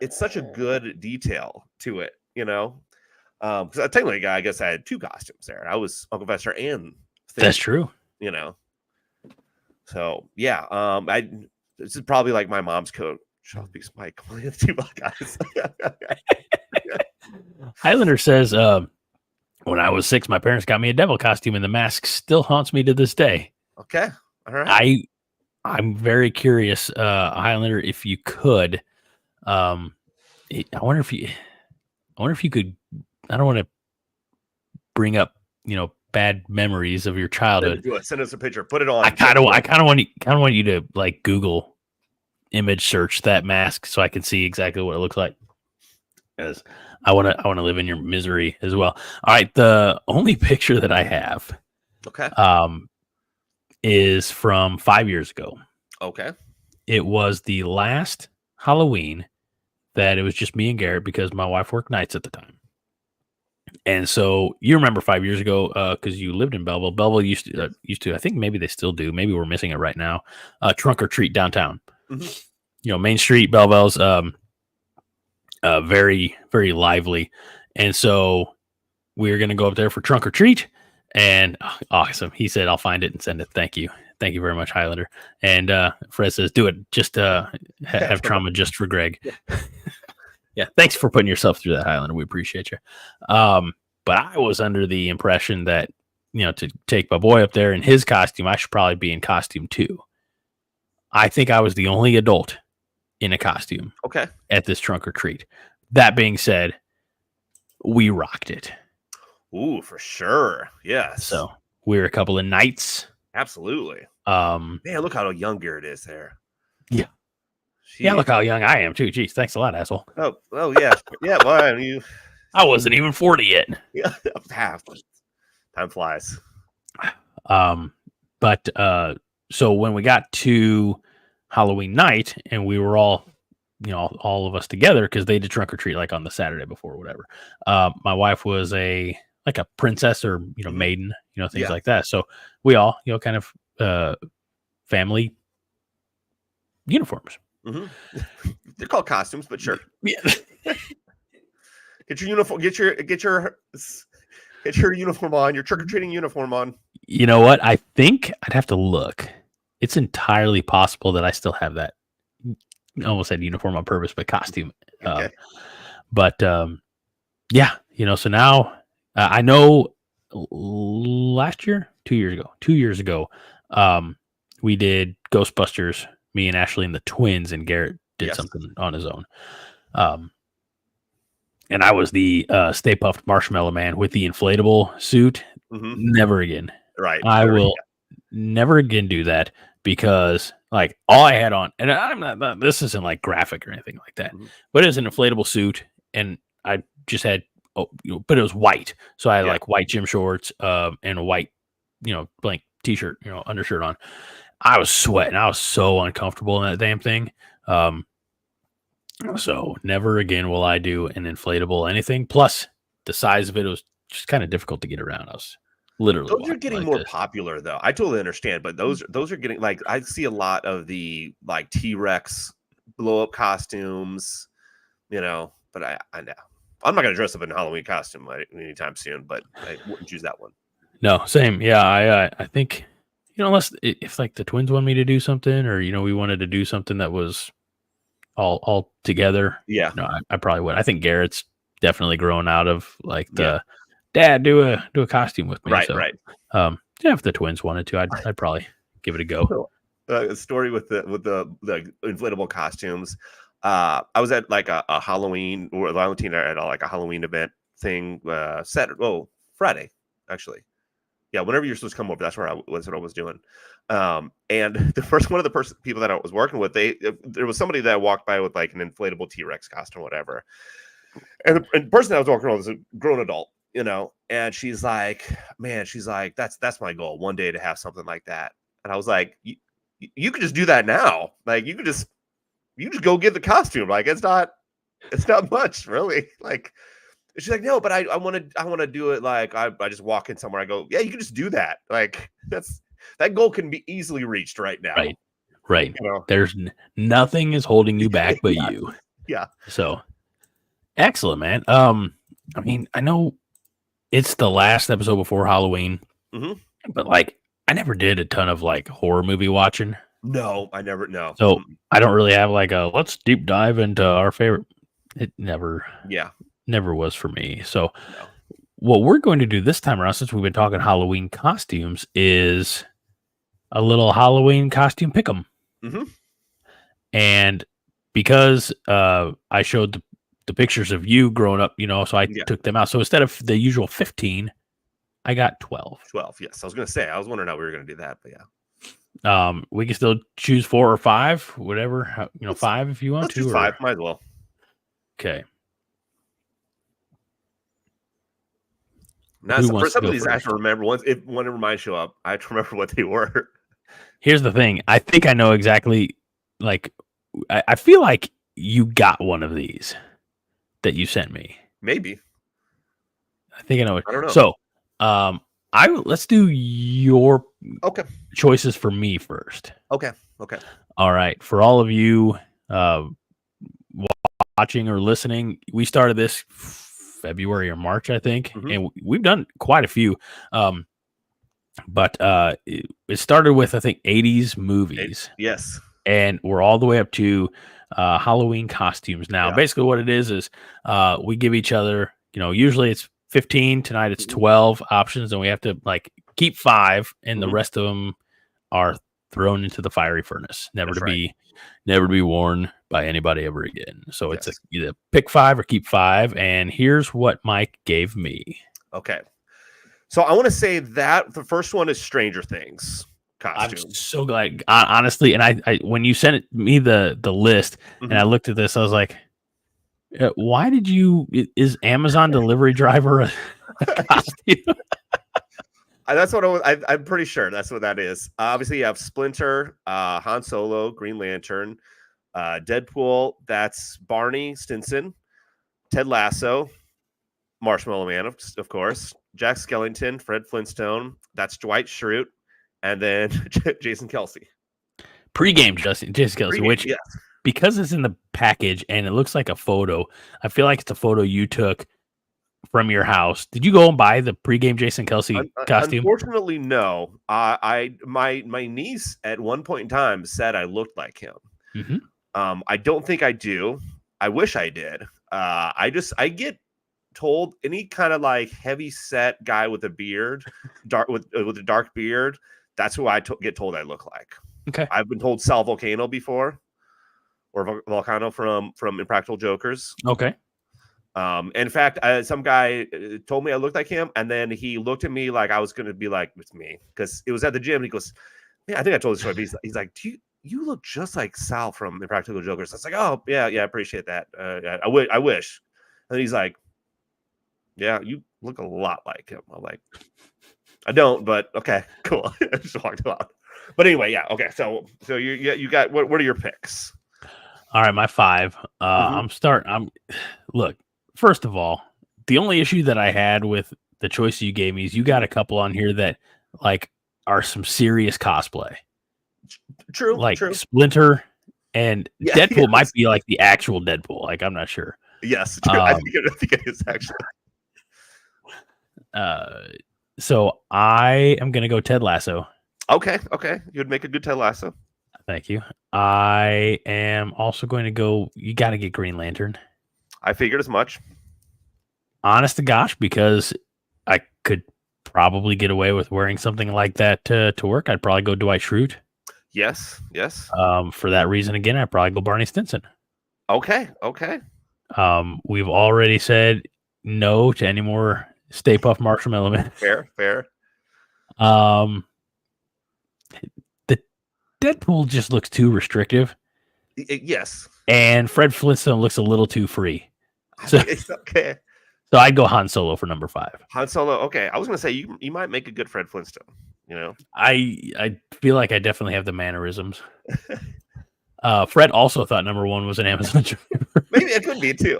it's such a good detail to it, because technically, I guess I had 2 costumes there. I was Uncle Fester and Thing, that's true. So yeah, this is probably like my mom's coat. Shut up, Mike. Two guys. Highlander says, when I was 6, my parents got me a devil costume, and the mask still haunts me to this day. Okay, all right. I'm very curious, Highlander, if you could. I wonder if you could. I don't want to bring up, bad memories of your childhood. Send us a picture. Put it on. I kind of want you to like Google image search that mask so I can see exactly what it looks like. Because I want to live in your misery as well. All right, the only picture that I have, okay, is from 5 years ago. Okay, it was the last Halloween that it was just me and Garrett because my wife worked nights at the time. And so you remember 5 years ago, because you lived in Belleville. Belleville used to, I think maybe they still do. Maybe we're missing it right now. Trunk or treat downtown. Mm-hmm. Main Street, Belleville's very, very lively. And so we're going to go up there for trunk or treat. And awesome. He said, I'll find it and send it. Thank you. Thank you very much, Highlander. And Fred says, do it. Just have trauma just for Greg. Yeah, thanks for putting yourself through that, Highlander. We appreciate you. But I was under the impression that, to take my boy up there in his costume, I should probably be in costume too. I think I was the only adult in a costume. Okay. At this trunk or treat. That being said, we rocked it. Ooh, for sure. Yes. So we were a couple of knights. Absolutely. Man, look how young Garrett is there. Yeah. Yeah, look how young I am too. Jeez, thanks a lot, asshole. Oh yeah. Yeah, well, I wasn't even 40 yet. Yeah, half. Time flies. But so when we got to Halloween night and we were all, all of us together because they did trunk or treat like on the Saturday before or whatever. My wife was a princess or maiden, things like that. So we all, kind of family uniforms. Mm-hmm. They're called costumes, but sure. Yeah. Get your uniform. Get your uniform on. Your trick or treating uniform on. You know what? I think I'd have to look. It's entirely possible that I still have that. I almost said uniform on purpose, but costume. Okay. Yeah. So now I know last year, 2 years ago, we did Ghostbusters. Me and Ashley and the twins, and Garrett did something on his own. And I was the Stay Puft Marshmallow Man with the inflatable suit. Mm-hmm. Never again. Right. I will never again do that because like all I had on, and I'm not this isn't like graphic or anything like that, but it was an inflatable suit and I just had, but it was white. So I had like white gym shorts and a white, blank t-shirt, undershirt on. I was sweating. I was so uncomfortable in that damn thing. So never again will I do an inflatable anything. Plus, the size of it was just kind of difficult to get around. I was literally. Those are getting more popular, though. I totally understand, but those are getting like I see a lot of the like T-Rex blow up costumes, But I know I'm not gonna dress up in a Halloween costume anytime soon. But I wouldn't choose that one. No, same. Yeah, I think. Unless if like the twins want me to do something or, we wanted to do something that was all together, Yeah. no, I probably would. I think Garrett's definitely grown out of like the Yeah. dad do a costume with me. Right. So, Right. yeah, if the twins wanted to, I'd probably give it a go. So, a story with the inflatable costumes. I was at like a Halloween or Valentine at like a Halloween event thing. Friday actually. Yeah, whenever you're supposed to come over, that's where what I was doing. And the first one of the people that I was working with, there was somebody that walked by with like an inflatable T-Rex costume or whatever. And the person I was working with was a grown adult, and she's like, man, that's my goal one day to have something like that. And I was like, you could just do that now. Like you just go get the costume. Like it's not much really. Like she's like, no, but I want to do it. Like I just walk in somewhere. I go, yeah, you can just do that. Like that goal can be easily reached right now. Right. There's nothing is holding you back but Yeah. you. Yeah. So excellent, man. I mean, I know it's the last episode before Halloween, but like I never did a ton of like horror movie watching. No, I never. No. So I don't really have like a let's deep dive into our favorite. It never was for me. So what we're going to do this time around, since we've been talking Halloween costumes, is a little Halloween costume pick'em. And because I showed the pictures of you growing up, so I took them out. So instead of the usual 15, I got 12. 12, yes. I was going to say, I was wondering how we were going to do that, but yeah. We can still choose 4 or 5, whatever, 5 if you want to. Choose 5, might as well. Okay. Now, for some of these, I have to remember. If one of mine show up, I have to remember what they were. Here's the thing. I think I know exactly. Like, I feel like you got one of these that you sent me. Maybe. I think I know it. I don't know. So, let's do your choices for me first. Okay. All right. For all of you watching or listening, we started this February or March, I think, and we've done quite a few. But it started with, I think, 80s movies. Yes. And we're all the way up to Halloween costumes now. Basically what it is we give each other, usually it's 15. Tonight it's 12 options, and we have to like keep 5, and the rest of them are thrown into the fiery furnace, never to be worn by anybody ever again. So it's either pick 5 or keep 5. And here's what Mike gave me. Okay. So I want to say that the first one is Stranger Things costume. I'm so glad, honestly. And I when you sent me the list and I looked at this, I was like, why did you? Is Amazon delivery driver a costume? That's what I'm pretty sure that's what that is. Obviously, you have Splinter, Han Solo, Green Lantern, Deadpool. That's Barney Stinson, Ted Lasso, Marshmallow Man, of course, Jack Skellington, Fred Flintstone. That's Dwight Schrute, and then Jason Kelsey. Pre-game Jason Kelsey, which because it's in the package and it looks like a photo, I feel like it's a photo you took from your house. Did you go and buy the pre-game Jason Kelsey costume? Unfortunately, no. My niece at one point in time said I looked like him. I don't think I do. I wish I did. I get told any kind of like heavy set guy with a beard, with a dark beard, that's who I get told I look like. Okay. I've been told Sal Volcano before, or Volcano from Impractical Jokers. Okay. In fact, some guy told me I looked like him, and then he looked at me like I was going to be like, it's me, because it was at the gym. And he goes, "Man, I think I told this story." But he's like, you look just like Sal from Impractical Jokers." I was like, "Oh yeah, I appreciate that. I wish." And he's like, "Yeah, you look a lot like him." I'm like, "I don't, but okay, cool." I just walked out. But anyway, yeah, okay. So you got what are your picks? All right, my 5. Look, first of all, the only issue that I had with the choice you gave me is you got a couple on here that like are some serious cosplay. True. Like true. Splinter and Deadpool might be like the actual Deadpool. Like I'm not sure. Yes, I think it is actually. So I am gonna go Ted Lasso. Okay. You'd make a good Ted Lasso. Thank you. I am also going to go. You got to get Green Lantern. I figured as much. Honest to gosh, because I could probably get away with wearing something like that to work. I'd probably go Dwight Schrute. Yes. For that reason, again, I'd probably go Barney Stinson. Okay. We've already said no to any more Stay Puft Marshmallow Man. Fair. The Deadpool just looks too restrictive. Yes. And Fred Flintstone looks a little too free. So, Okay. So I'd go Han Solo for number 5. Han Solo. Okay. I was going to say, you might make a good Fred Flintstone, you know? I feel like I definitely have the mannerisms. Fred also thought number 1 was an Amazon driver. Maybe it could be too.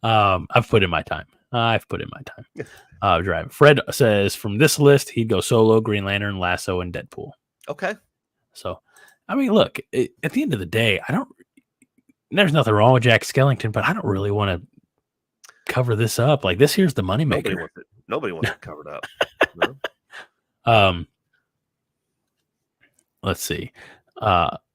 I've put in my time. Driving. Fred says from this list, he'd go Solo, Green Lantern, Lasso, and Deadpool. Okay. So, I mean, look, at the end of the day, there's nothing wrong with Jack Skellington, but I don't really want to cover this up. Like, this here's the moneymaker. Nobody wants it covered up. No? Let's see.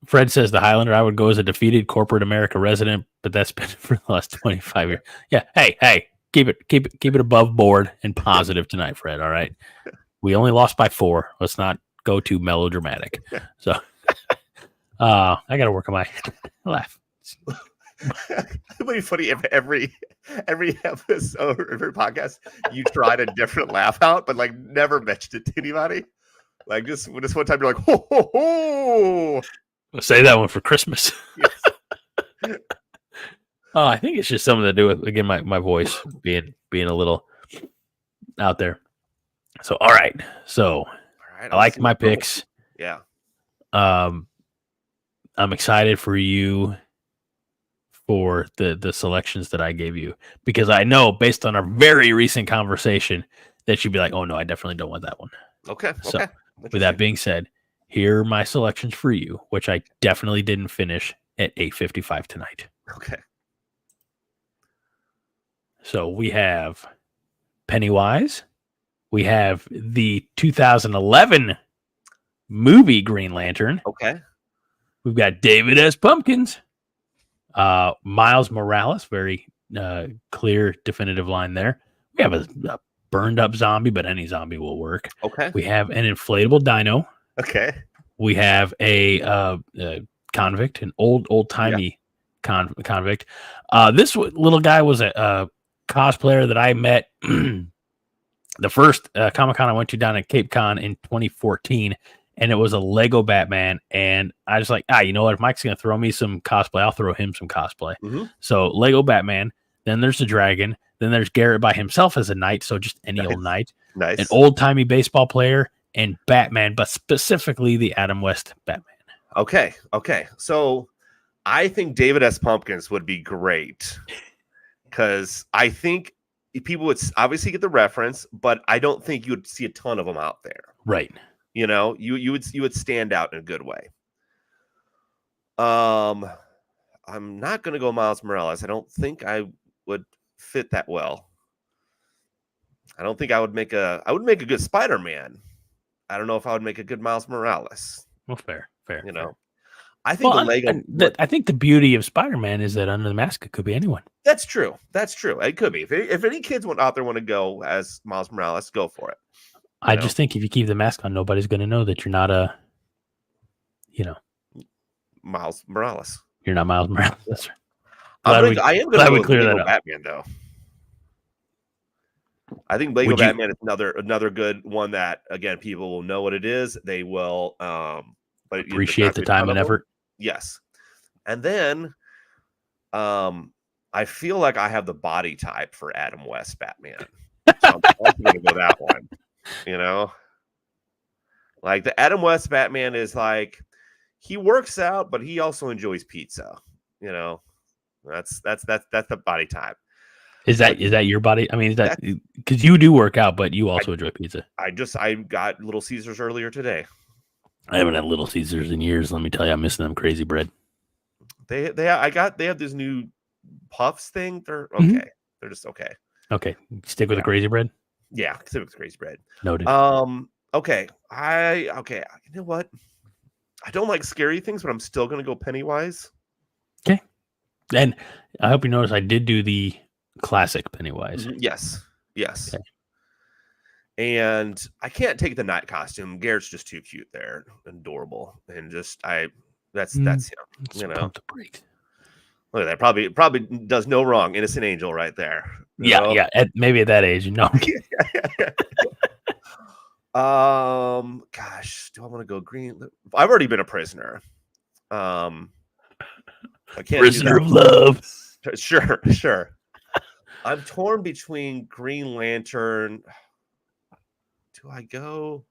Fred says the Highlander I would go as a defeated corporate America resident, but that's been for the last 25 years. Yeah. Hey, keep it above board and positive tonight, Fred. All right. We only lost by 4. Let's not go too melodramatic. So, I got to work on my laugh. It'd be funny if every episode or every podcast you tried a different laugh out, but like never mentioned it to anybody. Like just one time you're like, ho ho ho. We'll say that one for Christmas. Yes. I think it's just something to do with, again, my voice being a little out there. So all right. I like my picks. Yeah. I'm excited for you for the selections that I gave you, because I know based on our very recent conversation that you'd be like, oh no, I definitely don't want that one. Okay. So with that being said, here are my selections for you, which I definitely didn't finish at 8:55 tonight. Okay. So we have Pennywise. We have the 2011 movie Green Lantern. Okay. We've got David S. Pumpkins. Miles Morales, very clear, definitive line there. We have a burned up zombie, but any zombie will work. Okay. We have an inflatable dino. Okay. We have a convict, an old timey convict. This little guy was a cosplayer that I met the first Comic-Con I went to down at Cape Con in 2014. And it was a Lego Batman. And I was like, you know what? If Mike's going to throw me some cosplay, I'll throw him some cosplay. Mm-hmm. So Lego Batman. Then there's the dragon. Then there's Garrett by himself as a knight. So just any old knight. Nice. An old-timey baseball player and Batman, but specifically the Adam West Batman. Okay. So I think David S. Pumpkins would be great because I think people would obviously get the reference, but I don't think you would see a ton of them out there. Right. You know, you would stand out in a good way. I'm not going to go Miles Morales. I don't think I would fit that well. I don't think I would make a good Spider-Man. I don't know if I would make a good Miles Morales. Well, fair. You know, I think I think the beauty of Spider-Man is that under the mask it could be anyone. That's true. It could be. If any kids out there want to go as Miles Morales, go for it. I just think if you keep the mask on, nobody's going to know that you're not Miles Morales. You're not Miles Morales. That's right. I am going to clear that up. Batman, though. I think Lego Batman is another good one that, again, people will know what it is. They will but appreciate the time and effort. Yes. And then I feel like I have the body type for Adam West Batman. So I'm also going to go that one. You know, like the Adam West Batman is like he works out, but he also enjoys pizza. You know, that's the body type. Is that your body? I mean, is that because you do work out, but you also enjoy pizza? I got Little Caesars earlier today. I haven't had Little Caesars in years. Let me tell you, I'm missing them crazy bread. They have this new puffs thing. They're okay. Mm-hmm. They're just okay. Okay, stick with the crazy bread. Yeah, stick with crazy bread. Noted. Okay. You know what? I don't like scary things, but I'm still going to go Pennywise. Okay. And I hope you notice I did do the classic Pennywise. Yes. Yes. Okay. And I can't take the night costume. Garrett's just too cute there, adorable, and just that's him. You know, Pump the brakes. Look at that. Probably does no wrong. Innocent angel right there. Yeah. Maybe at that age, you know. Gosh, do I want to go green? I've already been a prisoner. I can't. Prisoner of love. Sure. I'm torn between Green Lantern. Do I go?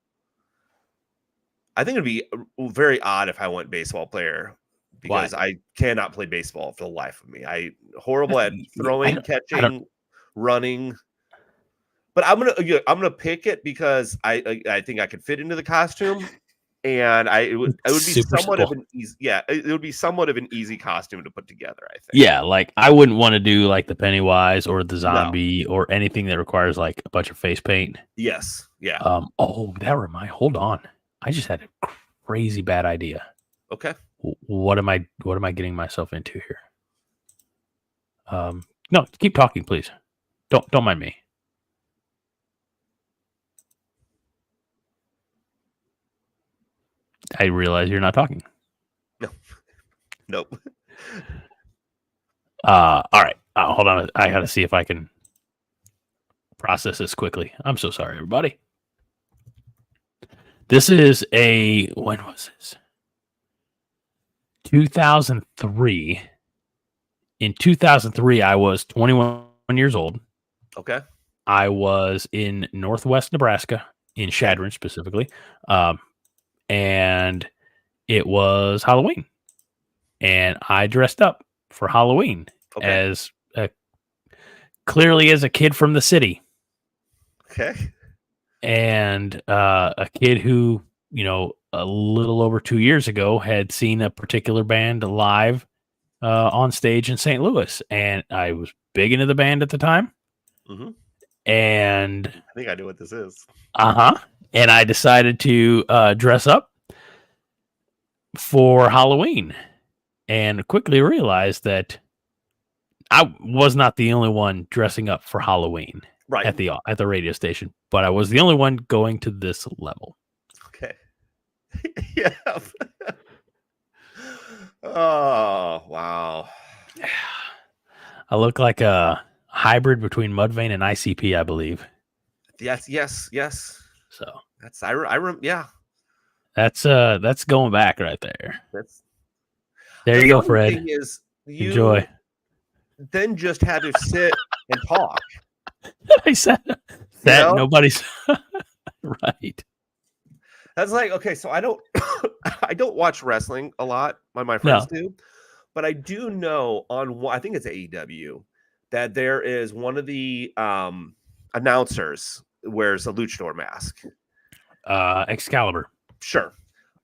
I think it'd be very odd if I went baseball player. Because I cannot play baseball for the life of me. Horrible at throwing, catching, running. But I'm gonna pick it because I think I could fit into the costume, and it would be somewhat of an easy it would be somewhat of an easy costume to put together. I think. Yeah, like I wouldn't want to do like the Pennywise or the zombie or anything that requires like a bunch of face paint. Yes. Yeah. Hold on. I just had a crazy bad idea. Okay. What am I getting myself into here? No, keep talking, please. Don't mind me. I realize you're not talking. No. Nope. All right. Hold on. I got to see if I can process this quickly. I'm so sorry, everybody. This is when was this? 2003. In 2003, I was 21 years old. Okay. I was in Northwest Nebraska, in Shadron specifically, and it was Halloween. And I dressed up for Halloween as clearly as a kid from the city. Okay. And a kid who, a little over 2 years ago had seen a particular band live on stage in St. Louis. And I was big into the band at the time. Mm-hmm. And I think I know what this is. And I decided to dress up for Halloween and quickly realized that I was not the only one dressing up for Halloween at the radio station, but I was the only one going to this level. Okay. Yeah. Oh, wow. I look like a hybrid between Mudvayne and ICP, I believe. Yes. So that's yeah. That's going back right there. There you go, Fred. Thing is, enjoy. Then just had to sit and talk. I said that nobody's right. That's like, okay, so I don't I don't watch wrestling a lot. My friends do, but I do know I think it's AEW that there is one of the announcers wears a luchador mask. Excalibur. Sure.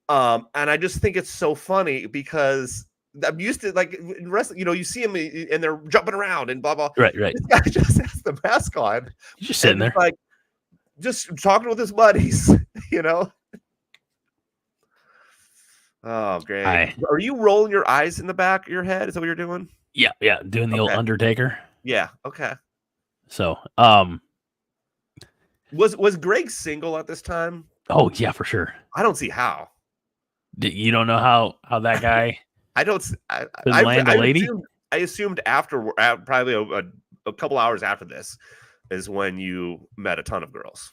And I just think it's so funny because I'm used to like in wrestling, you see them and they're jumping around and blah blah. Right. This guy just has the mask on. He's just sitting there, like just talking with his buddies, Oh, great. Are you rolling your eyes in the back of your head? Is that what you're doing? Yeah. Doing the old Undertaker. Yeah. Okay. So, was Greg single at this time? Oh yeah, for sure. I don't see how. You don't know how that guy. I don't. I assumed after probably a couple hours after this is when you met a ton of girls.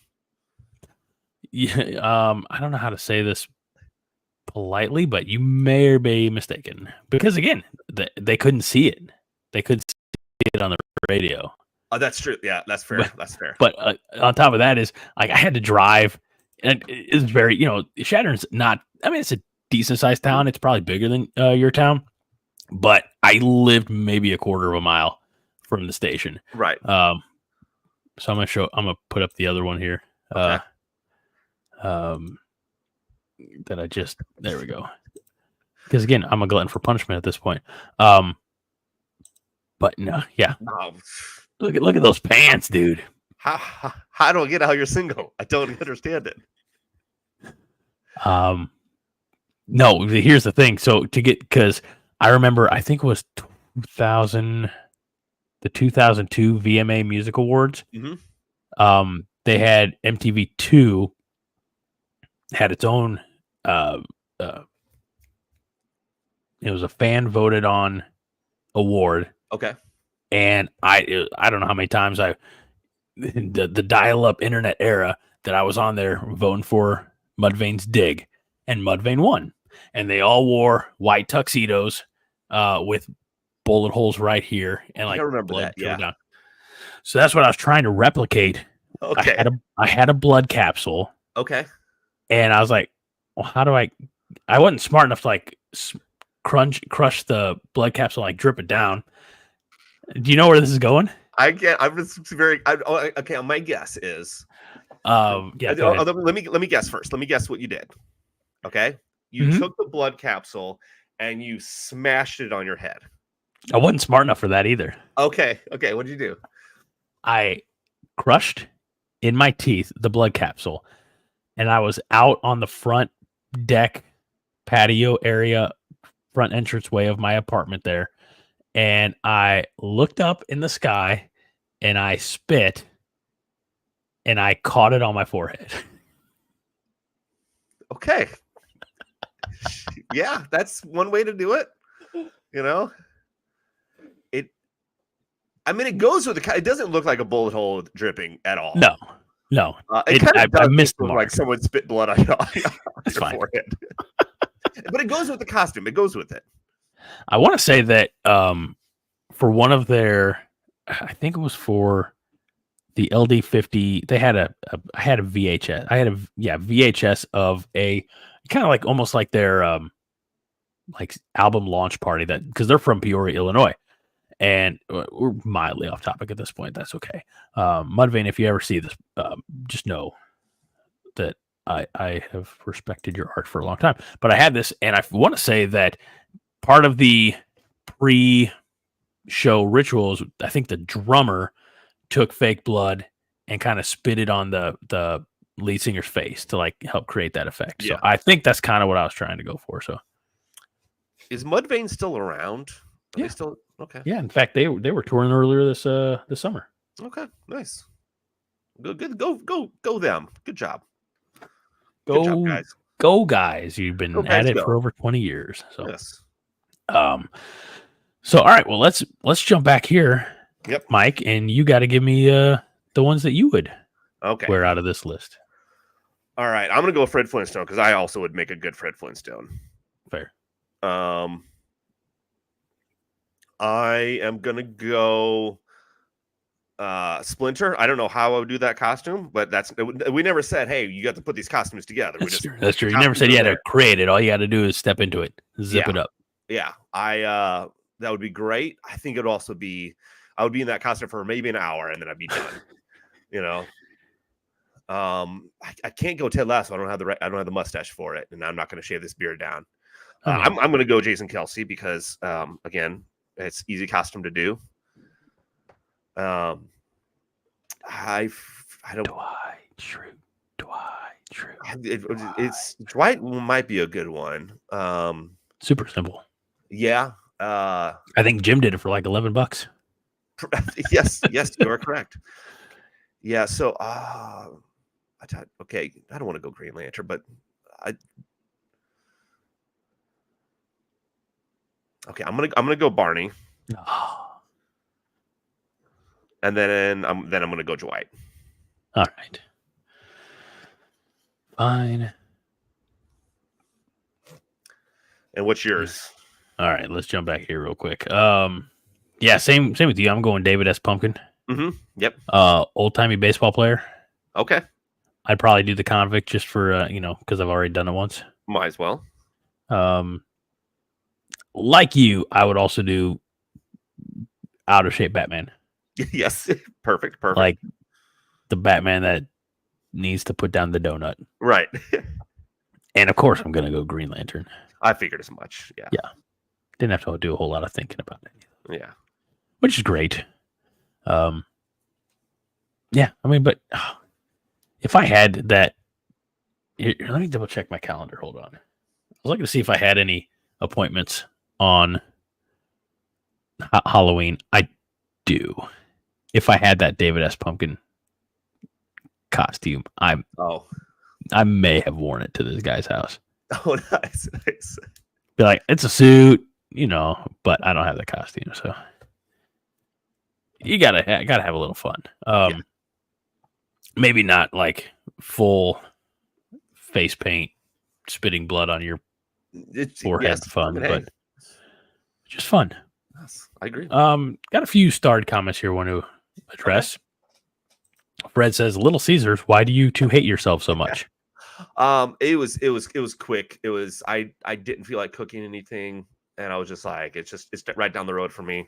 Yeah. I don't know how to say this politely, but you may be mistaken because again, they couldn't see it. They couldn't see it on the radio. Oh, that's true. Yeah, that's fair. That's fair. But on top of that is like I had to drive, and it's very Shadron's not. I mean, it's a decent sized town. It's probably bigger than your town, but I lived maybe a quarter of a mile from the station. Right. So I'm gonna put up the other one here. Okay. There we go. Because again, I'm a glutton for punishment at this point. But no, yeah. Oh. Look at those pants, dude. How do I get how you're single? I don't understand it. No, here's the thing. So because I remember, I think it was 2000, the 2002 VMA Music Awards. Mm-hmm. They had MTV2 had its own. Uh, it was a fan voted on award, Okay. and I don't know how many times the dial up internet era that I was on there voting for Mudvayne's Dig, and Mudvayne won, and they all wore white tuxedos with bullet holes right here and I like remember blood that. trickled Yeah. down. So that's what I was trying to replicate. Okay. I had a blood capsule, Okay. and I was like, well, how do I wasn't smart enough to like crush the blood capsule, like drip it down. Do you know where this is going? I get. I'm just very. Okay. My guess is. Yeah. Go ahead. Let me guess first. Let me guess what you did. Okay. You Mhm. took the blood capsule and you smashed it on your head. I wasn't smart enough for that either. Okay. Okay. What did you do? I crushed in my teeth the blood capsule, and I was out on the front deck patio area, front entranceway of my apartment there, and I looked up in the sky and I spit and I caught it on my forehead. Okay. Yeah, that's one way to do it. You know, I mean, it goes with the. It doesn't look like a bullet hole dripping at all. No. It kind of does I missed the look mark. like someone spit blood on your That's fine. forehead. But it goes with the costume. It goes with it. I want to say that for one of their, I think it was for the LD50, they had I had a VHS. I had a VHS of a kind of like almost like their like album launch party, that because they're from Peoria, Illinois. And we're mildly off topic at this point. That's okay. Mudvayne, if you ever see this, just know that I have respected your art for a long time. But I had this, and I want to say that part of the pre-show rituals, I think the drummer took fake blood and kind of spit it on the lead singer's face to like help create that effect. Yeah. So I think that's kind of what I was trying to go for. So Is Mudvayne still around? Are Yeah. they still okay? Yeah, in fact, they were touring earlier this summer. Okay, nice. Good. Go them. Good job. Go, Good job, guys. Go guys! You've been Go at guys, it go. for over 20 years. So Yes. So all right, well let's jump back here. Yep. Mike, and you got to give me the ones that you would Okay. wear out of this list. All right. I'm gonna go Fred Flintstone because I also would make a good Fred Flintstone. Fair. I am gonna go Splinter. I don't know how I would do that costume, but we never said, hey, you got to put these costumes together. That's true. You never said you had to create it. All you got to do is step into it, zip it up. Yeah, that would be great. I think it would also be, I would be in that costume for maybe an hour and then I'd be done. You know, I can't go Ted Lasso. I don't have the mustache for it, and I'm not going to shave this beard down. I'm going to go Jason Kelsey because again, it's easy costume to do. I don't. Dwight. It's Dwight might be a good one. Super simple. Yeah. I think Jim did it for like $11. Yes, you are correct. Yeah. So, okay, I don't want to go Green Lantern, but I'm gonna go Barney. Oh. And then I'm gonna go Dwight. All right. Fine. And what's yours? All right, let's jump back here real quick. Yeah, same with you. I'm going David S. Pumpkin. Mm-hmm. Yep. Old timey baseball player. Okay. I'd probably do the convict just for because I've already done it once. Might as well. Like you, I would also do out of shape Batman. Yes. Perfect. Like the Batman that needs to put down the donut. Right. And of course, I'm gonna go Green Lantern. I figured as much. Yeah. Didn't have to do a whole lot of thinking about it. Yeah. Which is great. Yeah, I mean, but if I had that, let me double check my calendar. Hold on. was looking to see if I had any appointments on Halloween. I do. If I had that David S. Pumpkin costume, I may have worn it to this guy's house. Oh, nice. Be like, it's a suit, but I don't have the costume, so you gotta have a little fun. Maybe not like full face paint, spitting blood on your forehead fun, but just fun. Yes, I agree. Got a few starred comments here I want to address. Okay. Fred says, "Little Caesars, why do you two hate yourself so much?" It was quick. It was I didn't feel like cooking anything, and I was just like, it's right down the road for me.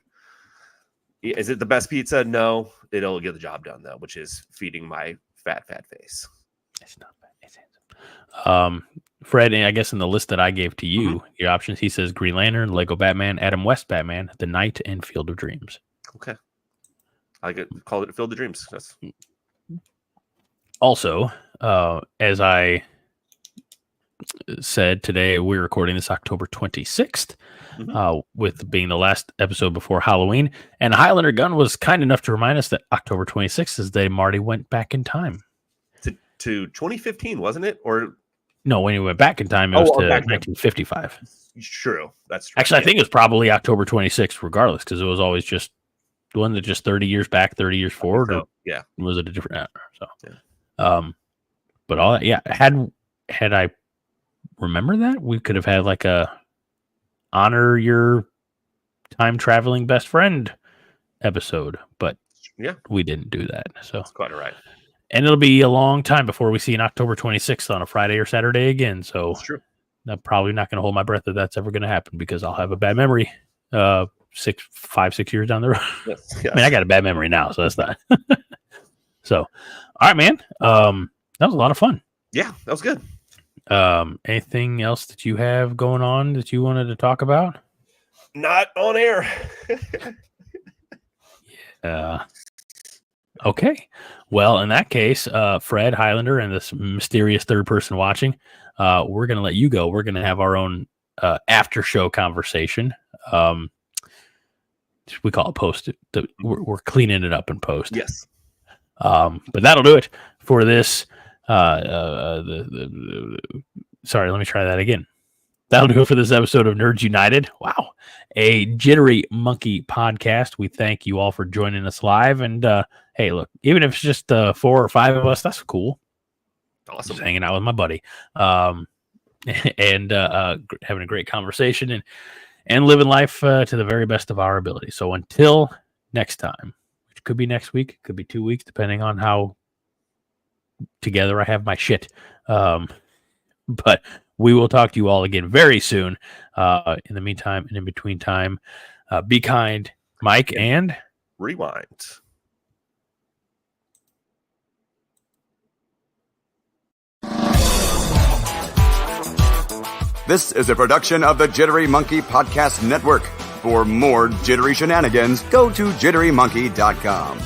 Is it the best pizza? No, it'll get the job done though, which is feeding my fat face. It's not bad. It's handsome. Fred, I guess in the list that I gave to you, your options, he says Green Lantern, Lego Batman, Adam West Batman, The Knight, and Field of Dreams. Okay. I call it Field of Dreams. Yes. Also, as I said today, we're recording this October 26th, with being the last episode before Halloween. And Highlander Gunn was kind enough to remind us that October 26th is the day Marty went back in time. To 2015, wasn't it? Or no, when he went back in time, it was to 1955. True. That's true. Actually, I think it was probably October 26th, regardless, because it was always just wasn't it just 30 years back, 30 years forward? So. Or yeah. Was it a different? So, but all that, yeah. Had I remember that, we could have had like a honor your time traveling best friend episode, but we didn't do that. So that's quite all right. And it'll be a long time before we see an October 26th on a Friday or Saturday again. So that's true. I'm probably not going to hold my breath that that's ever going to happen because I'll have a bad memory 5-6 years down the road. Yes. I mean, I got a bad memory now, so that's not. So, all right, man. That was a lot of fun. Yeah, that was good. Anything else that you have going on that you wanted to talk about? Not on air. Yeah. Okay. Well, in that case, Fred, Highlander, and this mysterious third person watching, we're going to let you go. We're going to have our own after show conversation. We call it post. We're cleaning it up in post. Yes. But that'll do it for this. Sorry, let me try that again. That'll do it for this episode of Nerds United. Wow. A Jittery Monkey podcast. We thank you all for joining us live. And hey, look, even if it's just 4 or 5 of us, that's cool. Awesome. Just hanging out with my buddy. And having a great conversation and living life to the very best of our ability. So until next time, which could be next week, could be 2 weeks, depending on how together I have my shit. But we will talk to you all again very soon. In the meantime and in between time, be kind, Mike, and rewind. This is a production of the Jittery Monkey Podcast Network. For more jittery shenanigans, go to jitterymonkey.com.